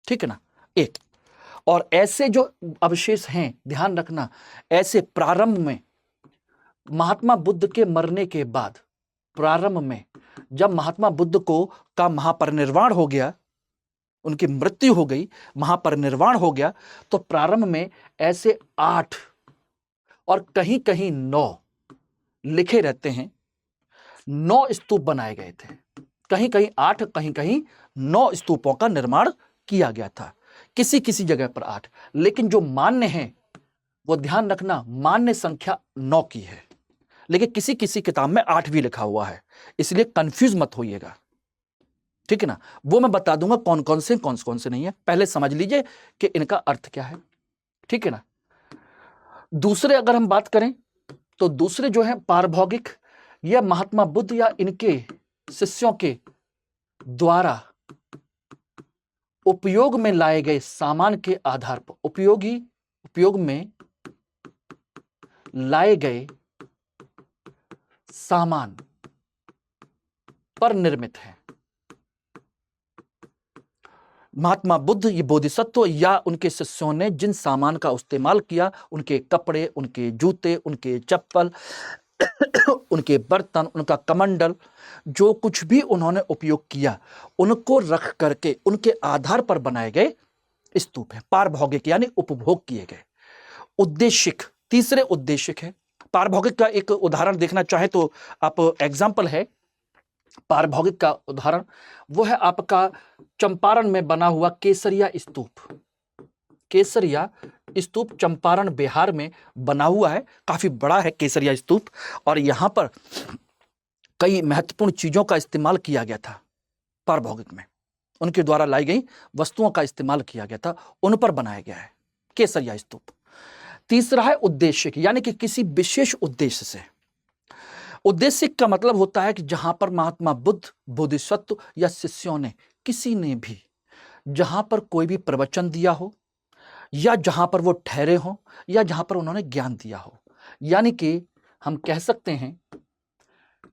ठीक है ना। एक और ऐसे जो अवशेष हैं, ध्यान रखना, ऐसे प्रारंभ में महात्मा बुद्ध के मरने के बाद प्रारंभ में जब महात्मा बुद्ध को का महापरिनिर्वाण हो गया, उनकी मृत्यु हो गई, महापरिनिर्वाण हो गया, तो प्रारंभ में ऐसे 8 और कहीं कहीं 9 लिखे रहते हैं, 9 स्तूप बनाए गए थे। कहीं कहीं 8, कहीं कहीं 9 स्तूपों का निर्माण किया गया था, किसी किसी जगह पर 8। लेकिन जो मान्य है वो ध्यान रखना, मान्य संख्या 9 की है, लेकिन किसी किसी किताब में 8 भी लिखा हुआ है, इसलिए कंफ्यूज मत होइएगा, ठीक है ना। वो मैं बता दूंगा कौन कौन से नहीं है, पहले समझ लीजिए कि इनका अर्थ क्या है, ठीक है ना। दूसरे अगर हम बात करें तो दूसरे जो है पारभौगिक, यह महात्मा बुद्ध या इनके शिष्यों के द्वारा उपयोग में लाए गए सामान के आधार पर, उपयोग में लाए गए सामान पर निर्मित है। महात्मा बुद्ध ये बोधिसत्व या उनके शिष्यों ने जिन सामान का इस्तेमाल किया, उनके कपड़े, उनके जूते, उनके चप्पल, उनके बर्तन, उनका कमंडल, जो कुछ भी उन्होंने उपयोग किया, उनको रख करके उनके आधार पर बनाए गए स्तूप है। पारभौगिक यानी उपभोग किए गए। उद्देशिक, तीसरे उद्देशिक है। पारभौगिक का एक उदाहरण देखना चाहे तो आप एग्जाम्पल है पारभौगिक का उदाहरण, वो है आपका चंपारण में बना हुआ केसरिया स्तूप। केसरिया स्तूप चंपारण बिहार में बना हुआ है, काफी बड़ा है केसरिया स्तूप, और यहां पर कई महत्वपूर्ण चीजों का इस्तेमाल किया गया था। पारभौगिक में उनके द्वारा लाई गई वस्तुओं का इस्तेमाल किया गया था, उन पर बनाया गया है केसरिया स्तूप। तीसरा है उद्देशिक, यानी कि किसी विशेष उद्देश्य से। उद्देशिक का मतलब होता है कि जहां पर महात्मा बुद्ध, बोधिसत्व या शिष्यों ने, किसी ने भी जहां पर कोई भी प्रवचन दिया हो, या जहां पर वो ठहरे हो, या जहां पर उन्होंने ज्ञान दिया हो, यानी कि हम कह सकते हैं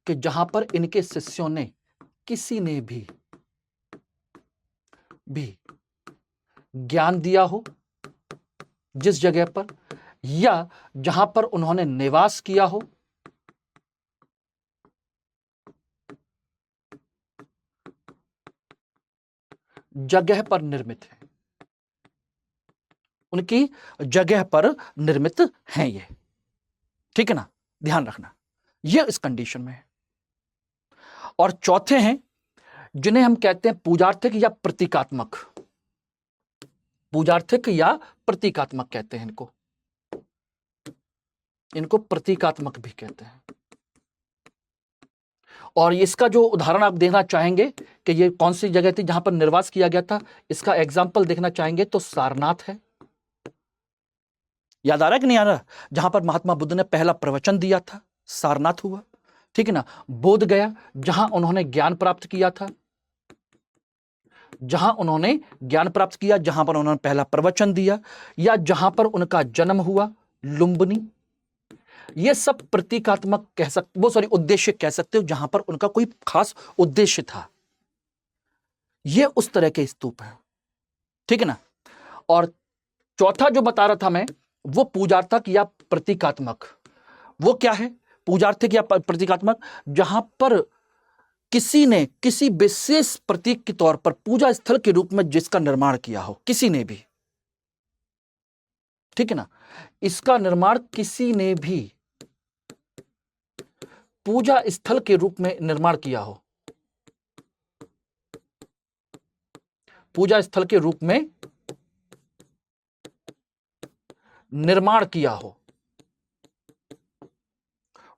कि जहां पर इनके शिष्यों ने, किसी ने भी ज्ञान दिया हो जिस जगह पर, या जहां पर उन्होंने निवास किया हो, जगह पर निर्मित है, उनकी जगह पर निर्मित हैं ये, ठीक है ना, ध्यान रखना, ये इस कंडीशन में है। और चौथे हैं जिन्हें हम कहते हैं पूजार्थिक या प्रतीकात्मक। पूजार्थिक या प्रतीकात्मक कहते हैं इनको प्रतीकात्मक भी कहते हैं। और इसका जो उदाहरण आप देखना चाहेंगे कि ये कौन सी जगह थी जहां पर निर्वास किया गया था, इसका एग्जाम्पल देखना चाहेंगे तो सारनाथ है। याद आ रहा है कि नहीं आ रहा? जहां पर महात्मा बुद्ध ने पहला प्रवचन दिया था, सारनाथ हुआ, ठीक है ना। बोध गया, जहां उन्होंने ज्ञान प्राप्त किया था, जहां उन्होंने ज्ञान प्राप्त किया, जहां पर उन्होंने पहला प्रवचन दिया, या जहां पर उनका जन्म हुआ, लुम्बिनी। ये सब प्रतीकात्मक कह सकते, वो सॉरी उद्देश्य कह सकते हो, जहां पर उनका कोई खास उद्देश्य था। ये उस तरह के स्तूप है, ठीक है ना। और चौथा जो बता रहा था मैं, वो पूजार्थक या प्रतीकात्मक। वो क्या है? पूजार्थिक या प्रतीकात्मक, जहां पर किसी ने किसी विशेष प्रतीक के तौर पर पूजा स्थल के रूप में जिसका निर्माण किया हो, किसी ने भी, ठीक है ना। इसका निर्माण किसी ने भी पूजा स्थल के रूप में निर्माण किया हो, पूजा स्थल के रूप में निर्माण किया हो,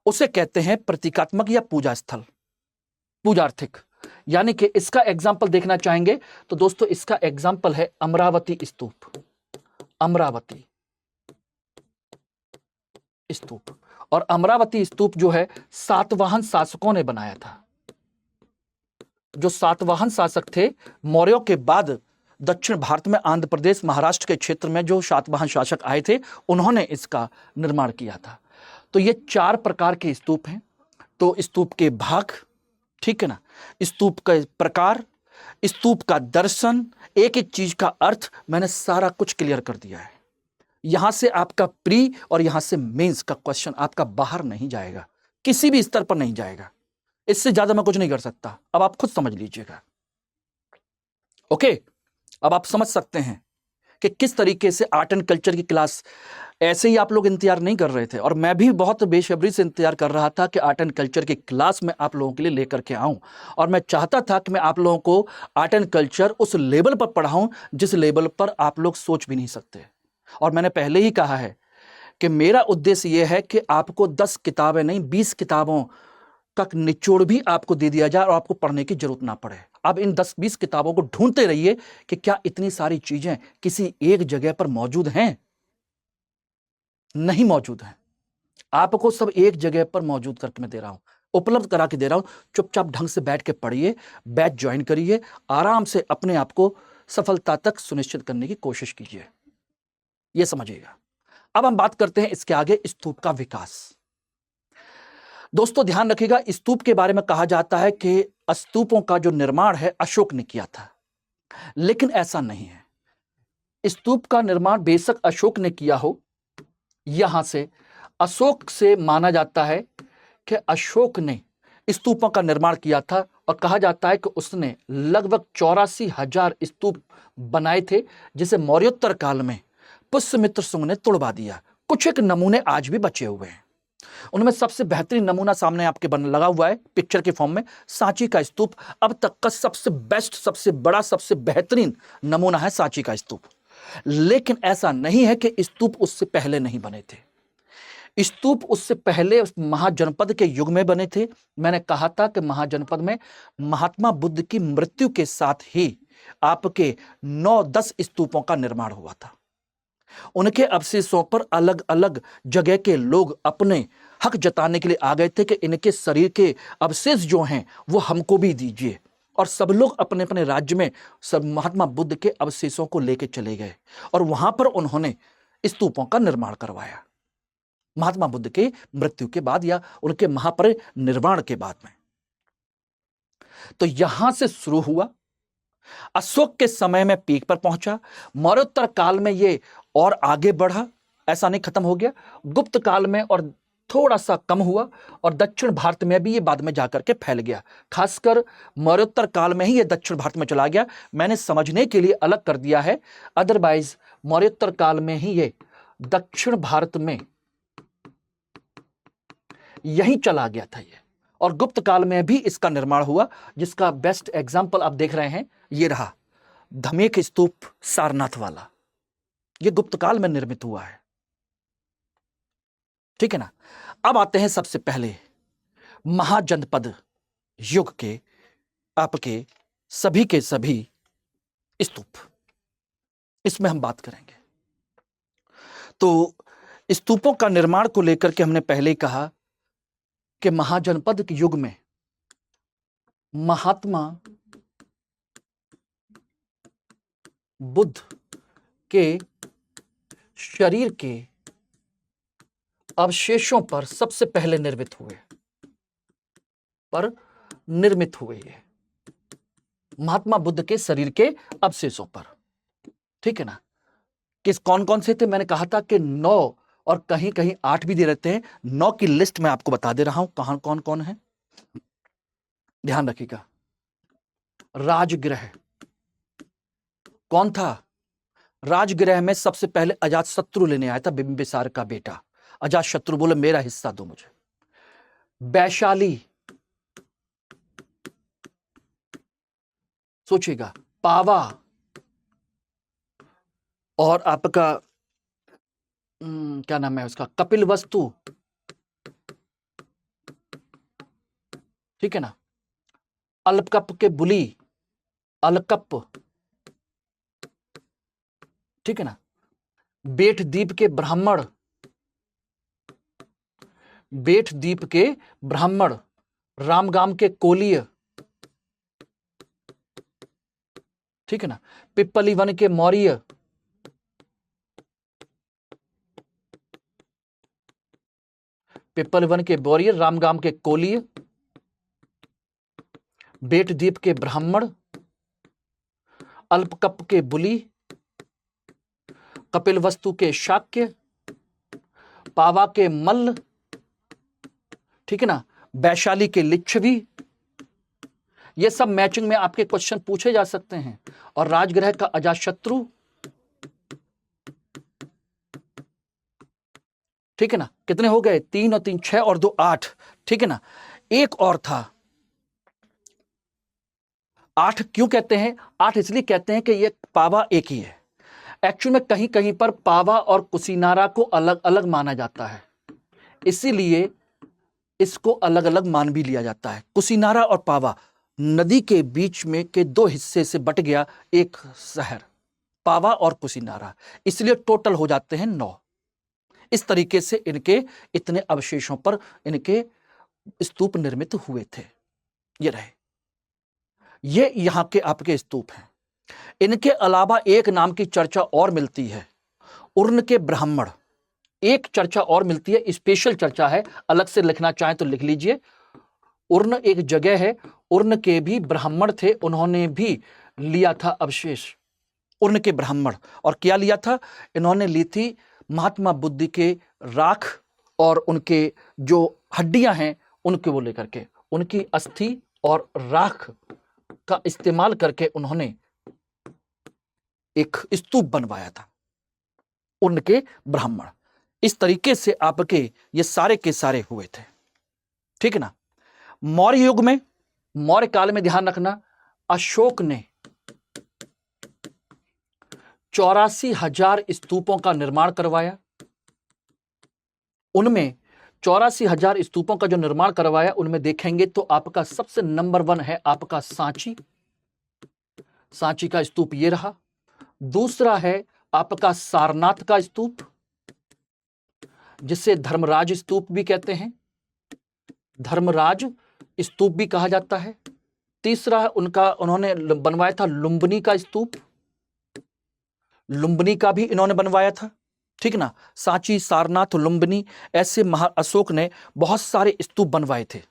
उसे कहते हैं प्रतीकात्मक या पूजा स्थल, पूजार्थिक। यानी कि इसका एग्जाम्पल देखना चाहेंगे तो दोस्तों इसका एग्जाम्पल है अमरावती स्तूप। अमरावती स्तूप, और अमरावती स्तूप जो है सातवाहन शासकों ने बनाया था। जो सातवाहन शासक थे, मौर्यों के बाद दक्षिण भारत में आंध्र प्रदेश, महाराष्ट्र के क्षेत्र में जो सातवाहन शासक आए थे, उन्होंने इसका निर्माण किया था। तो ये 4 प्रकार के स्तूप हैं। तो स्तूप के भाग, ठीक है ना, स्तूप का प्रकार, स्तूप का दर्शन, एक एक चीज का अर्थ, मैंने सारा कुछ क्लियर कर दिया है। यहां से आपका प्री और यहां से मेंस का क्वेश्चन आपका बाहर नहीं जाएगा, किसी भी स्तर पर नहीं जाएगा। इससे ज्यादा मैं कुछ नहीं कर सकता। अब आप खुद समझ लीजिएगा। ओके, अब आप समझ सकते हैं कि किस तरीके से आर्ट एंड कल्चर की क्लास ऐसे ही आप लोग इंतजार नहीं कर रहे थे, और मैं भी बहुत बेसब्री से इंतजार कर रहा था कि आर्ट एंड कल्चर की क्लास में आप लोगों के लिए लेकर के आऊं। और मैं चाहता था कि मैं आप लोगों को आर्ट एंड कल्चर उस लेवल पर पढ़ाऊं जिस लेवल पर आप लोग सोच भी नहीं सकते। और मैंने पहले ही कहा है कि मेरा उद्देश्य यह है कि आपको 10 किताबें नहीं 20 किताबों तक निचोड़ भी आपको दे दिया जाए और आपको पढ़ने की जरूरत ना पड़े। अब इन 10-20 किताबों को ढूंढते रहिए कि क्या इतनी सारी चीजें किसी एक जगह पर मौजूद हैं। नहीं मौजूद हैं। आपको सब एक जगह पर मौजूद करके मैं दे रहा हूं, उपलब्ध करा के दे रहा हूं। चुपचाप ढंग से बैठ के पढ़िए, बैच ज्वाइन करिए, आराम से अपने आप को सफलता तक सुनिश्चित करने की कोशिश कीजिए। यह समझिएगा। अब हम बात करते हैं इसके आगे, स्तूप का विकास। दोस्तों ध्यान रखिएगा, स्तूप के बारे में कहा जाता है कि स्तूपों का जो निर्माण है अशोक ने किया था, लेकिन ऐसा नहीं है। स्तूप का निर्माण बेशक अशोक ने किया हो, यहां से अशोक से माना जाता है कि अशोक ने स्तूपों का निर्माण किया था, और कहा जाता है कि उसने लगभग 84,000 स्तूप बनाए थे, जिसे मौर्योत्तर काल में पुष्यमित्र सुंग ने तोड़वा दिया। कुछ एक नमूने आज भी बचे हुए हैं। उनमें सबसे बेहतरीन नमूना सामने आपके बन लगा हुआ है पिक्चर के फॉर्म में, सांची का स्तूप। अब तक का सबसे बेस्ट, सबसे बड़ा, सबसे बेहतरीन नमूना है सांची का स्तूप। लेकिन ऐसा नहीं है कि स्तूप उससे पहले नहीं बने थे। स्तूप उससे पहले महाजनपद के युग में बने थे। मैंने कहा था कि महाजनपद में महात्मा बुद्ध की मृत्यु के साथ ही आपके 9-10 स्तूपों का निर्माण हुआ था। उनके अवशेषों पर अलग अलग जगह के लोग अपने हक जताने के लिए आ गए थे कि इनके शरीर के अवशेष जो हैं वो हमको भी दीजिए, और सब लोग अपने अपने राज्य में सब महात्मा बुद्ध के अवशेषों को लेकर चले गए, और वहां पर उन्होंने स्तूपों का निर्माण करवाया महात्मा बुद्ध के मृत्यु के बाद या उनके महापरिनिर्वाण के बाद में। तो यहां से शुरू हुआ, अशोक के समय में पीक पर पहुंचा, मौर्योत्तर काल में ये और आगे बढ़ा, ऐसा नहीं खत्म हो गया, गुप्त काल में और थोड़ा सा कम हुआ, और दक्षिण भारत में भी ये बाद में जाकर के फैल गया। खासकर मौर्योत्तर काल में ही ये दक्षिण भारत में चला गया। मैंने समझने के लिए अलग कर दिया है, अदरवाइज मौर्योत्तर काल में ही ये दक्षिण भारत में यही चला गया था ये, और गुप्त काल में भी इसका निर्माण हुआ, जिसका बेस्ट एग्जाम्पल आप देख रहे हैं, ये रहा धमेक स्तूप सारनाथ वाला। ये गुप्त काल में निर्मित हुआ है, ठीक है ना। अब आते हैं सबसे पहले महाजनपद युग के आपके सभी के सभी स्तूप, इसमें हम बात करेंगे। तो स्तूपों का निर्माण को लेकर के हमने पहले ही कहा कि महाजनपद के युग में महात्मा बुद्ध के शरीर के अवशेषों पर सबसे पहले निर्मित हुए ये महात्मा बुद्ध के शरीर के अवशेषों पर, ठीक है ना। किस कौन कौन से थे, मैंने कहा था कि 9 और कहीं कहीं 8 भी दे रहते हैं। 9 की लिस्ट मैं आपको बता दे रहा हूं कहां कौन कौन है, ध्यान रखिएगा। राजगृह कौन था? राजगृह में सबसे पहले अजातशत्रु लेने आया था, बिंबिसार का बेटा। अजातशत्रु बोले मेरा हिस्सा दो मुझे। वैशाली, सोचिएगा, पावा, और आपका क्या नाम है उसका, कपिलवस्तु, ठीक है ना। अलकप के बुली, अलकप, ठीक है ना। बेटद्वीप के ब्राह्मण, बेटद्वीप के ब्राह्मण, रामगाम के कोलीय, ठीक है ना। पिप्पली वन के मौर्य, पिप्पल वन के मौर्य, रामगाम के कोलीय, बेटद्वीप के ब्राह्मण, अल्पकप के बुली, कपिलवस्तु के शाक्य, पावा के मल्ल, ठीक है ना, वैशाली के लिच्छवी, ये सब मैचिंग में आपके क्वेश्चन पूछे जा सकते हैं। और राजगृह का अजातशत्रु, ठीक है ना। कितने हो गए? 3 और 3 6 और 2 8, ठीक है ना। एक और था 8। क्यों कहते हैं 8? इसलिए कहते हैं कि ये पावा एक ही है। एक्चुअल में कहीं कहीं पर पावा और कुशीनारा को अलग अलग माना जाता है, इसीलिए इसको अलग अलग मान भी लिया जाता है। कुशीनारा और पावा नदी के बीच में के 2 हिस्से से बट गया एक शहर, पावा और कुशीनारा, इसलिए टोटल हो जाते हैं 9। इस तरीके से इनके इतने अवशेषों पर इनके स्तूप निर्मित हुए थे। ये रहे, ये यहां के आपके स्तूप हैं। इनके अलावा एक नाम की चर्चा और मिलती है, उर्न के ब्राह्मण। एक चर्चा और मिलती है, स्पेशल चर्चा है, अलग से लिखना चाहें तो लिख लीजिए। उर्न एक जगह है, उर्न के भी ब्राह्मण थे, उन्होंने भी लिया था अवशेष, उर्न के ब्राह्मण। और क्या लिया था? इन्होंने ली थी महात्मा बुद्ध के राख और उनके जो हड्डियां हैं उनके वो लेकर के, उनकी अस्थि और राख का इस्तेमाल करके उन्होंने एक स्तूप बनवाया था, उनके ब्राह्मण। इस तरीके से आपके ये सारे के सारे हुए थे, ठीक है ना। मौर्य युग में, मौर्य काल में ध्यान रखना, अशोक ने 84,000 स्तूपों का निर्माण करवाया। उनमें 84,000 स्तूपों का जो निर्माण करवाया, उनमें देखेंगे तो आपका सबसे नंबर 1 है आपका सांची। सांची का स्तूप ये रहा। दूसरा है आपका सारनाथ का स्तूप, जिसे धर्मराज स्तूप भी कहते हैं, धर्मराज स्तूप भी कहा जाता है। तीसरा उन्होंने बनवाया था लुम्बिनी का स्तूप, लुम्बिनी का भी इन्होंने बनवाया था, ठीक ना। सांची, सारनाथ, लुम्बिनी, ऐसे अशोक ने बहुत सारे स्तूप बनवाए थे,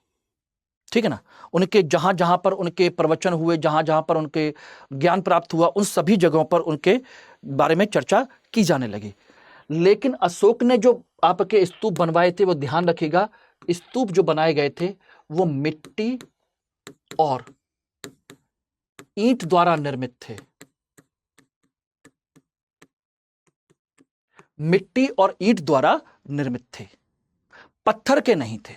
ठीक है ना। उनके जहां जहां पर उनके प्रवचन हुए, जहां जहां पर उनके ज्ञान प्राप्त हुआ, उन सभी जगहों पर उनके बारे में चर्चा की जाने लगी। लेकिन अशोक ने जो आपके स्तूप बनवाए थे, वो ध्यान रखिएगा, स्तूप जो बनाए गए थे वो मिट्टी और ईंट द्वारा निर्मित थे, मिट्टी और ईंट द्वारा निर्मित थे, पत्थर के नहीं थे।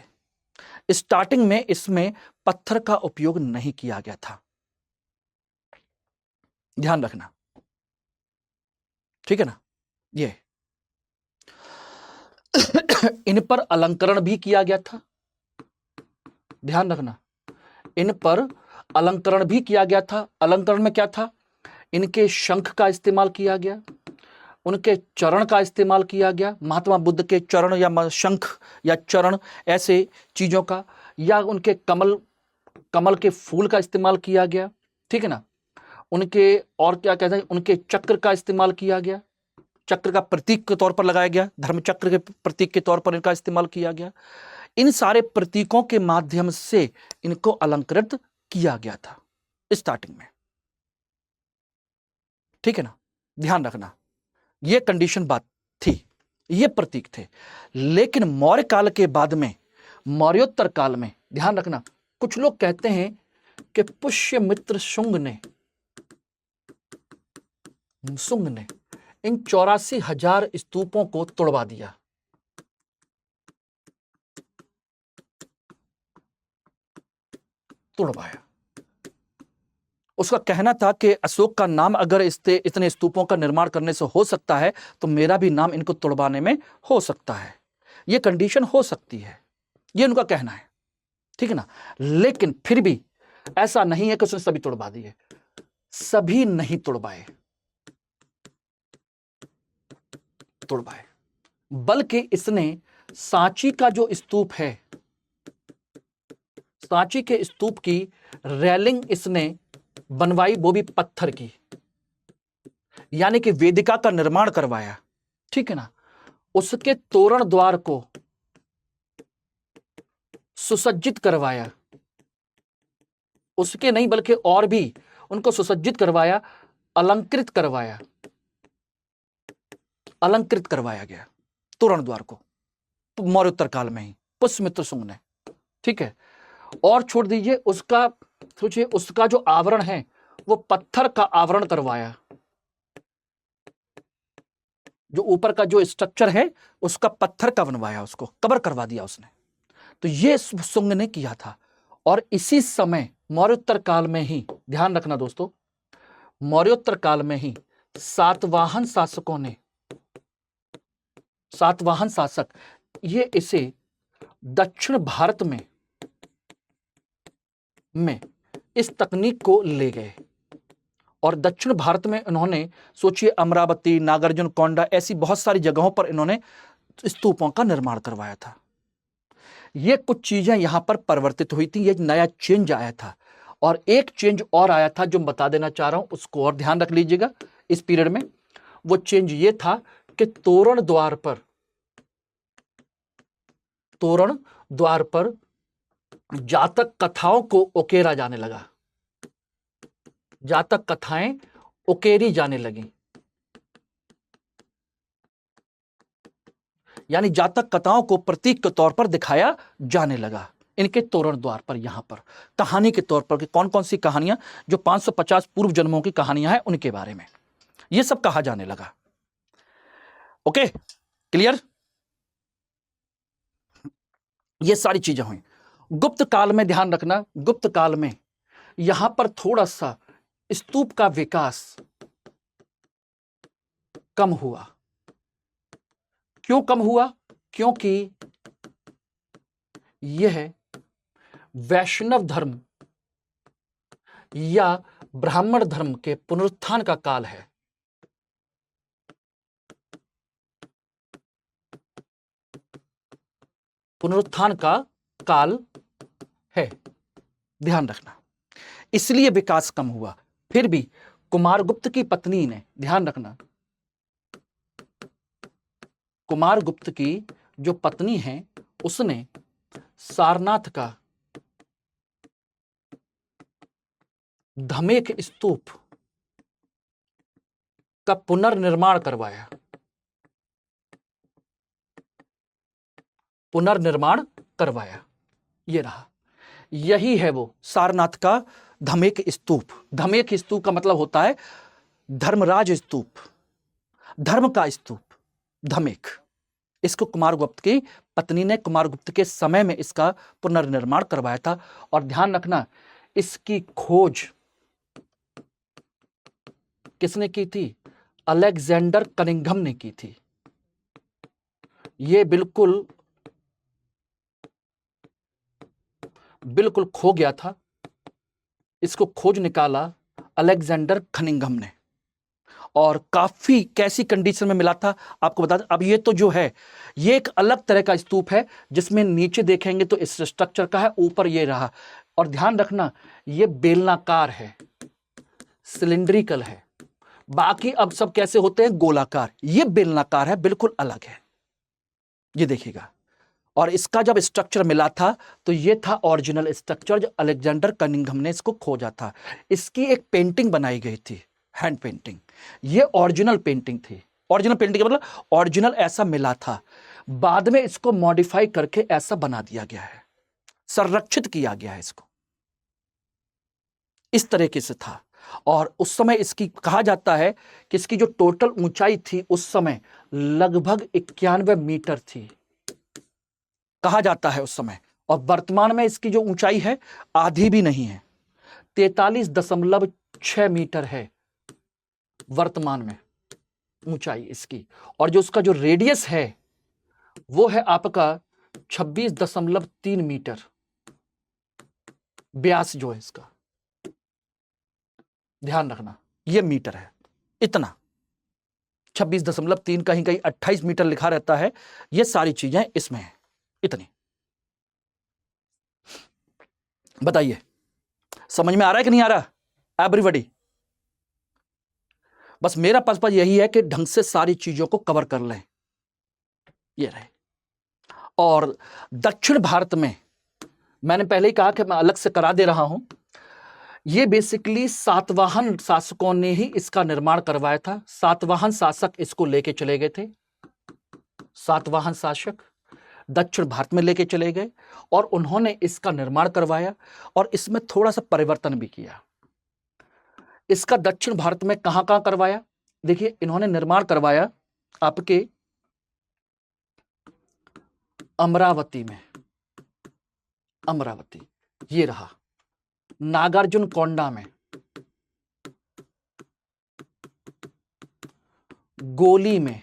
स्टार्टिंग में इसमें पत्थर का उपयोग नहीं किया गया था, ध्यान रखना, ठीक है ना। ये इन पर अलंकरण भी किया गया था, ध्यान रखना, इन पर अलंकरण भी किया गया था। अलंकरण में क्या था? इनके शंख का इस्तेमाल किया गया, उनके चरण का इस्तेमाल किया गया, महात्मा बुद्ध के चरण या शंख या चरण, ऐसे चीजों का, या उनके कमल के फूल का इस्तेमाल किया गया, ठीक है ना। उनके और क्या कहते हैं, उनके चक्र का इस्तेमाल किया गया, चक्र का प्रतीक के तौर पर लगाया गया, धर्म चक्र के प्रतीक के तौर पर इनका इस्तेमाल किया गया। इन सारे प्रतीकों के माध्यम से इनको अलंकृत किया गया था स्टार्टिंग में, ठीक है ना। ध्यान रखना, यह कंडीशन बात थी, ये प्रतीक थे। लेकिन मौर्य काल के बाद में, मौर्योत्तर काल में, ध्यान रखना, कुछ लोग कहते हैं कि पुष्यमित्र शुंग ने इन 84,000 स्तूपों को तोड़वा दिया। तोड़वाया। उसका कहना था कि अशोक का नाम अगर इतने स्तूपों का निर्माण करने से हो सकता है, तो मेरा भी नाम इनको तोड़वाने में हो सकता है, यह कंडीशन हो सकती है, यह उनका कहना है, ठीक है ना। लेकिन फिर भी ऐसा नहीं है कि उसने सभी तोड़वा दिए, सभी नहीं तोड़वाए, बल्कि इसने सांची का जो स्तूप है, सांची के स्तूप की रेलिंग इसने बनवाई, वो भी पत्थर की, यानी कि वेदिका का निर्माण करवाया, ठीक है ना। उसके तोरण द्वार को सुसज्जित करवाया, उसके नहीं बल्कि और भी उनको सुसज्जित करवाया, अलंकृत करवाया गया तोरण द्वार को, मौर्योत्तर काल में ही पुष्यमित्र शुंग ने, ठीक है, और छोड़ दीजिए उसका, सोचिए उसका जो आवरण है वो पत्थर का आवरण करवाया, जो ऊपर का जो स्ट्रक्चर है उसका पत्थर का बनवाया, उसको कवर करवा दिया उसने। तो ये शुंग ने किया था। और इसी समय मौर्योत्तर काल में ही, ध्यान रखना दोस्तों, मौर्योत्तर काल में ही सातवाहन शासकों ने, सातवाहन शासक ये इसे दक्षिण भारत में इस तकनीक को ले गए। और दक्षिण भारत में इन्होंने, सोचिए अमरावती, नागार्जुन कोंडा, ऐसी बहुत सारी जगहों पर इन्होंने स्तूपों का निर्माण करवाया था। ये कुछ चीजें यहां पर परिवर्तित हुई थी, ये नया चेंज आया था। और एक चेंज और आया था जो मैं बता देना चाह रहा हूं, उसको और ध्यान रख लीजिएगा इस पीरियड में। वो चेंज ये था कि तोरण द्वार पर जातक कथाओं को उकेरा जाने लगा, जातक कथाएं उकेरी जाने लगी, यानी जातक कथाओं को प्रतीक के तौर पर दिखाया जाने लगा इनके तोरण द्वार पर, यहां पर कहानी के तौर पर कि कौन कौन सी कहानियां, जो 550 पूर्व जन्मों की कहानियां हैं उनके बारे में ये सब कहा जाने लगा। Okay, clear? ये सारी चीजें हुई। गुप्त काल में ध्यान रखना, गुप्त काल में यहां पर थोड़ा सा स्तूप का विकास कम हुआ। क्यों कम हुआ? क्योंकि यह वैष्णव धर्म या ब्राह्मण धर्म के पुनरुत्थान का काल है। पुनरुत्थान का काल है, ध्यान रखना, इसलिए विकास कम हुआ। फिर भी कुमारगुप्त की पत्नी ने, ध्यान रखना, कुमारगुप्त की जो पत्नी है उसने सारनाथ का धमेक स्तूप का पुनर्निर्माण करवाया, पुनर्निर्माण करवाया। ये रहा, यही है वो सारनाथ का धमेक स्तूप। धमेक स्तूप का मतलब होता है धर्मराज स्तूप, धर्म का स्तूप, धमेक। इसको कुमारगुप्त की पत्नी ने कुमारगुप्त के समय में इसका पुनर्निर्माण करवाया था। और ध्यान रखना, इसकी खोज किसने की थी? अलेक्जेंडर कनिंघम ने की थी। ये बिल्कुल खो गया था, इसको खोज निकाला अलेक्जेंडर कनिंघम ने। और काफी कैसी कंडीशन में मिला था आपको बता दें। अब ये तो जो है ये एक अलग तरह का स्तूप है, जिसमें नीचे देखेंगे तो इस स्ट्रक्चर का है, ऊपर ये रहा। और ध्यान रखना, ये बेलनाकार है, सिलिंड्रिकल है। बाकी अब सब कैसे होते हैं? गोलाकार। ये बेलनाकार है, बिल्कुल अलग है, ये देखिएगा। और इसका जब स्ट्रक्चर मिला था तो ये था ओरिजिनल स्ट्रक्चर, जो अलेक्जेंडर कनिंघम ने इसको खोजा था। इसकी एक पेंटिंग बनाई गई थी, हैंड पेंटिंग। ये ओरिजिनल पेंटिंग थी। ओरिजिनल पेंटिंग का मतलब ओरिजिनल ऐसा मिला था, बाद में इसको मॉडिफाई करके ऐसा बना दिया गया है, संरक्षित किया गया है इसको, इस तरीके से था। और उस समय इसकी कहा जाता है कि इसकी जो टोटल ऊंचाई थी उस समय लगभग 91 मीटर थी, कहा जाता है उस समय। और वर्तमान में इसकी जो ऊंचाई है आधी भी नहीं है, 43.6 मीटर है वर्तमान में ऊंचाई इसकी। और जो उसका जो रेडियस है वो है आपका 26.3 मीटर, व्यास जो है इसका, ध्यान रखना, ये मीटर है, इतना 26.3, कहीं कहीं 28 मीटर लिखा रहता है। ये सारी चीजें इसमें है, इतनी। बताइए समझ में आ रहा है कि नहीं आ रहा एवरीबॉडी? बस मेरा पर्पस यही है कि ढंग से सारी चीजों को कवर कर लें, ये रहे। और दक्षिण भारत में मैंने पहले ही कहा कि मैं अलग से करा दे रहा हूं, ये बेसिकली सातवाहन शासकों ने ही इसका निर्माण करवाया था। सातवाहन शासक इसको लेके चले गए थे, सातवाहन शासक। दक्षिण भारत में लेके चले गए और उन्होंने इसका निर्माण करवाया और इसमें थोड़ा सा परिवर्तन भी किया। इसका दक्षिण भारत में कहां कहां करवाया? देखिए, इन्होंने निर्माण करवाया आपके अमरावती में, अमरावती ये रहा, नागार्जुन कोंडा में, गोली में,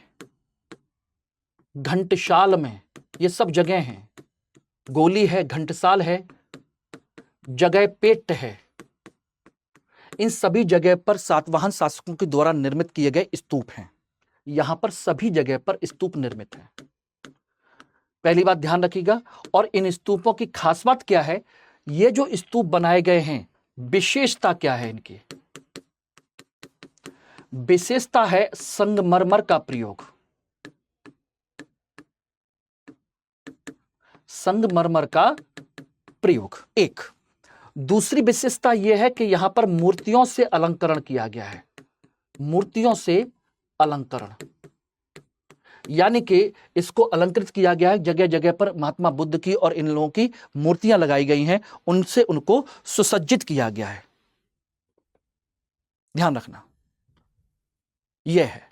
घंटसाल में, ये सब जगह हैं। गोली है, घंटसाल है, जगह पेट है। इन सभी जगह पर सातवाहन शासकों के द्वारा निर्मित किए गए स्तूप हैं। यहां पर सभी जगह पर स्तूप निर्मित हैं। पहली बात ध्यान रखिएगा। और इन स्तूपों की खास बात क्या है? ये जो स्तूप बनाए गए हैं, विशेषता क्या है इनकी? विशेषता है संगमरमर का प्रयोग। संगमरमर का प्रयोग एक। दूसरी विशेषता यह है कि यहां पर मूर्तियों से अलंकरण किया गया है। मूर्तियों से अलंकरण, यानी कि इसको अलंकृत किया गया है। जगह जगह पर महात्मा बुद्ध की और इन लोगों की मूर्तियां लगाई गई हैं, उनसे उनको सुसज्जित किया गया है। ध्यान रखना, यह है।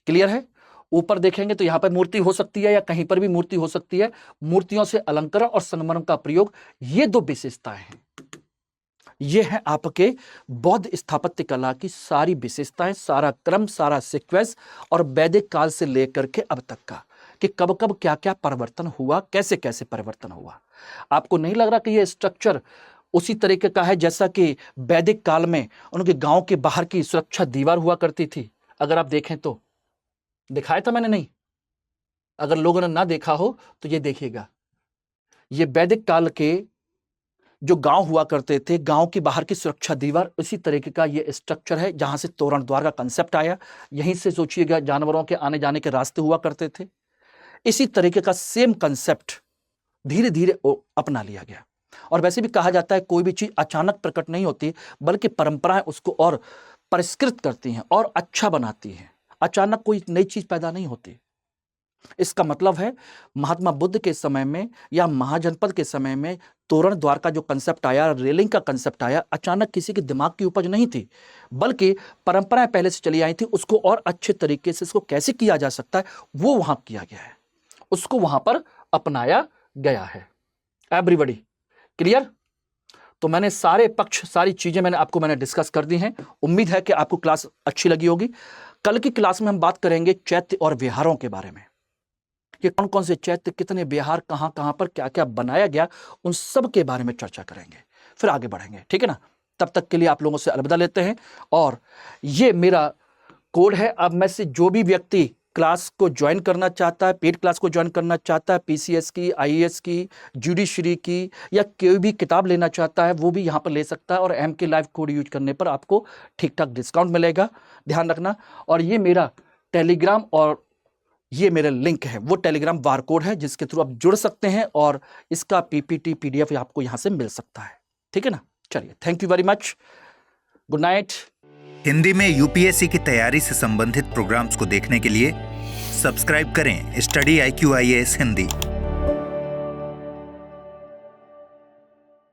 क्लियर है? ऊपर देखेंगे तो यहां पर मूर्ति हो सकती है या कहीं पर भी मूर्ति हो सकती है। मूर्तियों से अलंकरण और संगमरमर का प्रयोग, ये दो विशेषताएं हैं। ये है आपके बौद्ध स्थापत्य कला की सारी विशेषताएं, सारा क्रम, सारा सीक्वेंस और वैदिक काल से लेकर के अब तक का कि कब कब क्या क्या परिवर्तन हुआ, कैसे कैसे परिवर्तन हुआ। आपको नहीं लग रहा कि ये स्ट्रक्चर उसी तरीके का है जैसा कि वैदिक काल में उनके गांव के बाहर की सुरक्षा दीवार हुआ करती थी? अगर आप देखें तो दिखाया था मैंने, नहीं? अगर लोगों ने ना देखा हो तो ये देखिएगा। ये वैदिक काल के जो गांव हुआ करते थे, गांव की बाहर की सुरक्षा दीवार, उसी तरीके का ये स्ट्रक्चर है जहां से तोरण द्वार का कंसेप्ट आया। यहीं से सोचिएगा जानवरों के आने जाने के रास्ते हुआ करते थे। इसी तरीके का सेम कंसेप्ट धीरे धीरे अपना लिया गया। और वैसे भी कहा जाता है कोई भी चीज अचानक प्रकट नहीं होती, बल्कि परंपराएं उसको और परिष्कृत करती हैं और अच्छा बनाती हैं। अचानक कोई नई चीज पैदा नहीं होती। इसका मतलब है महात्मा बुद्ध के समय में या महाजनपद के समय में तोरण द्वार का जो कंसेप्ट आया, रेलिंग का कंसेप्ट आया, अचानक किसी के दिमाग की उपज नहीं थी, बल्कि परंपराएं पहले से चली आई थी। उसको और अच्छे तरीके से इसको कैसे किया जा सकता है वो वहां किया गया है, उसको वहां पर अपनाया गया है। Everybody clear? तो मैंने सारे पक्ष, सारी चीजें मैंने डिस्कस कर दी हैं। उम्मीद है कि आपको क्लास अच्छी लगी होगी। कल की क्लास में हम बात करेंगे चैत्य और विहारों के बारे में, कि कौन कौन से चैत्य, कितने विहार, कहां कहां पर क्या क्या बनाया गया, उन सब के बारे में चर्चा करेंगे, फिर आगे बढ़ेंगे। ठीक है ना? तब तक के लिए आप लोगों से अलविदा लेते हैं। और ये मेरा कोड है। अब में से जो भी व्यक्ति क्लास को ज्वाइन करना चाहता है, पेड क्लास को ज्वाइन करना चाहता है, पीसीएस की, आईएएस की, जुडिशरी की, या कोई भी किताब लेना चाहता है, वो भी यहाँ पर ले सकता है। और MK लाइव कोड यूज करने पर आपको ठीक ठाक डिस्काउंट मिलेगा, ध्यान रखना। और ये मेरा टेलीग्राम और ये मेरा लिंक है, वो टेलीग्राम बारकोड है जिसके थ्रू आप जुड़ सकते हैं और इसका PPT PDF आपको यहाँ से मिल सकता है। ठीक है ना? चलिए, thank you very much, good night. Hindi में यूपीएससी की तैयारी से संबंधित प्रोग्राम्स को देखने के लिए सब्सक्राइब करें स्टडी IQ IAS हिंदी।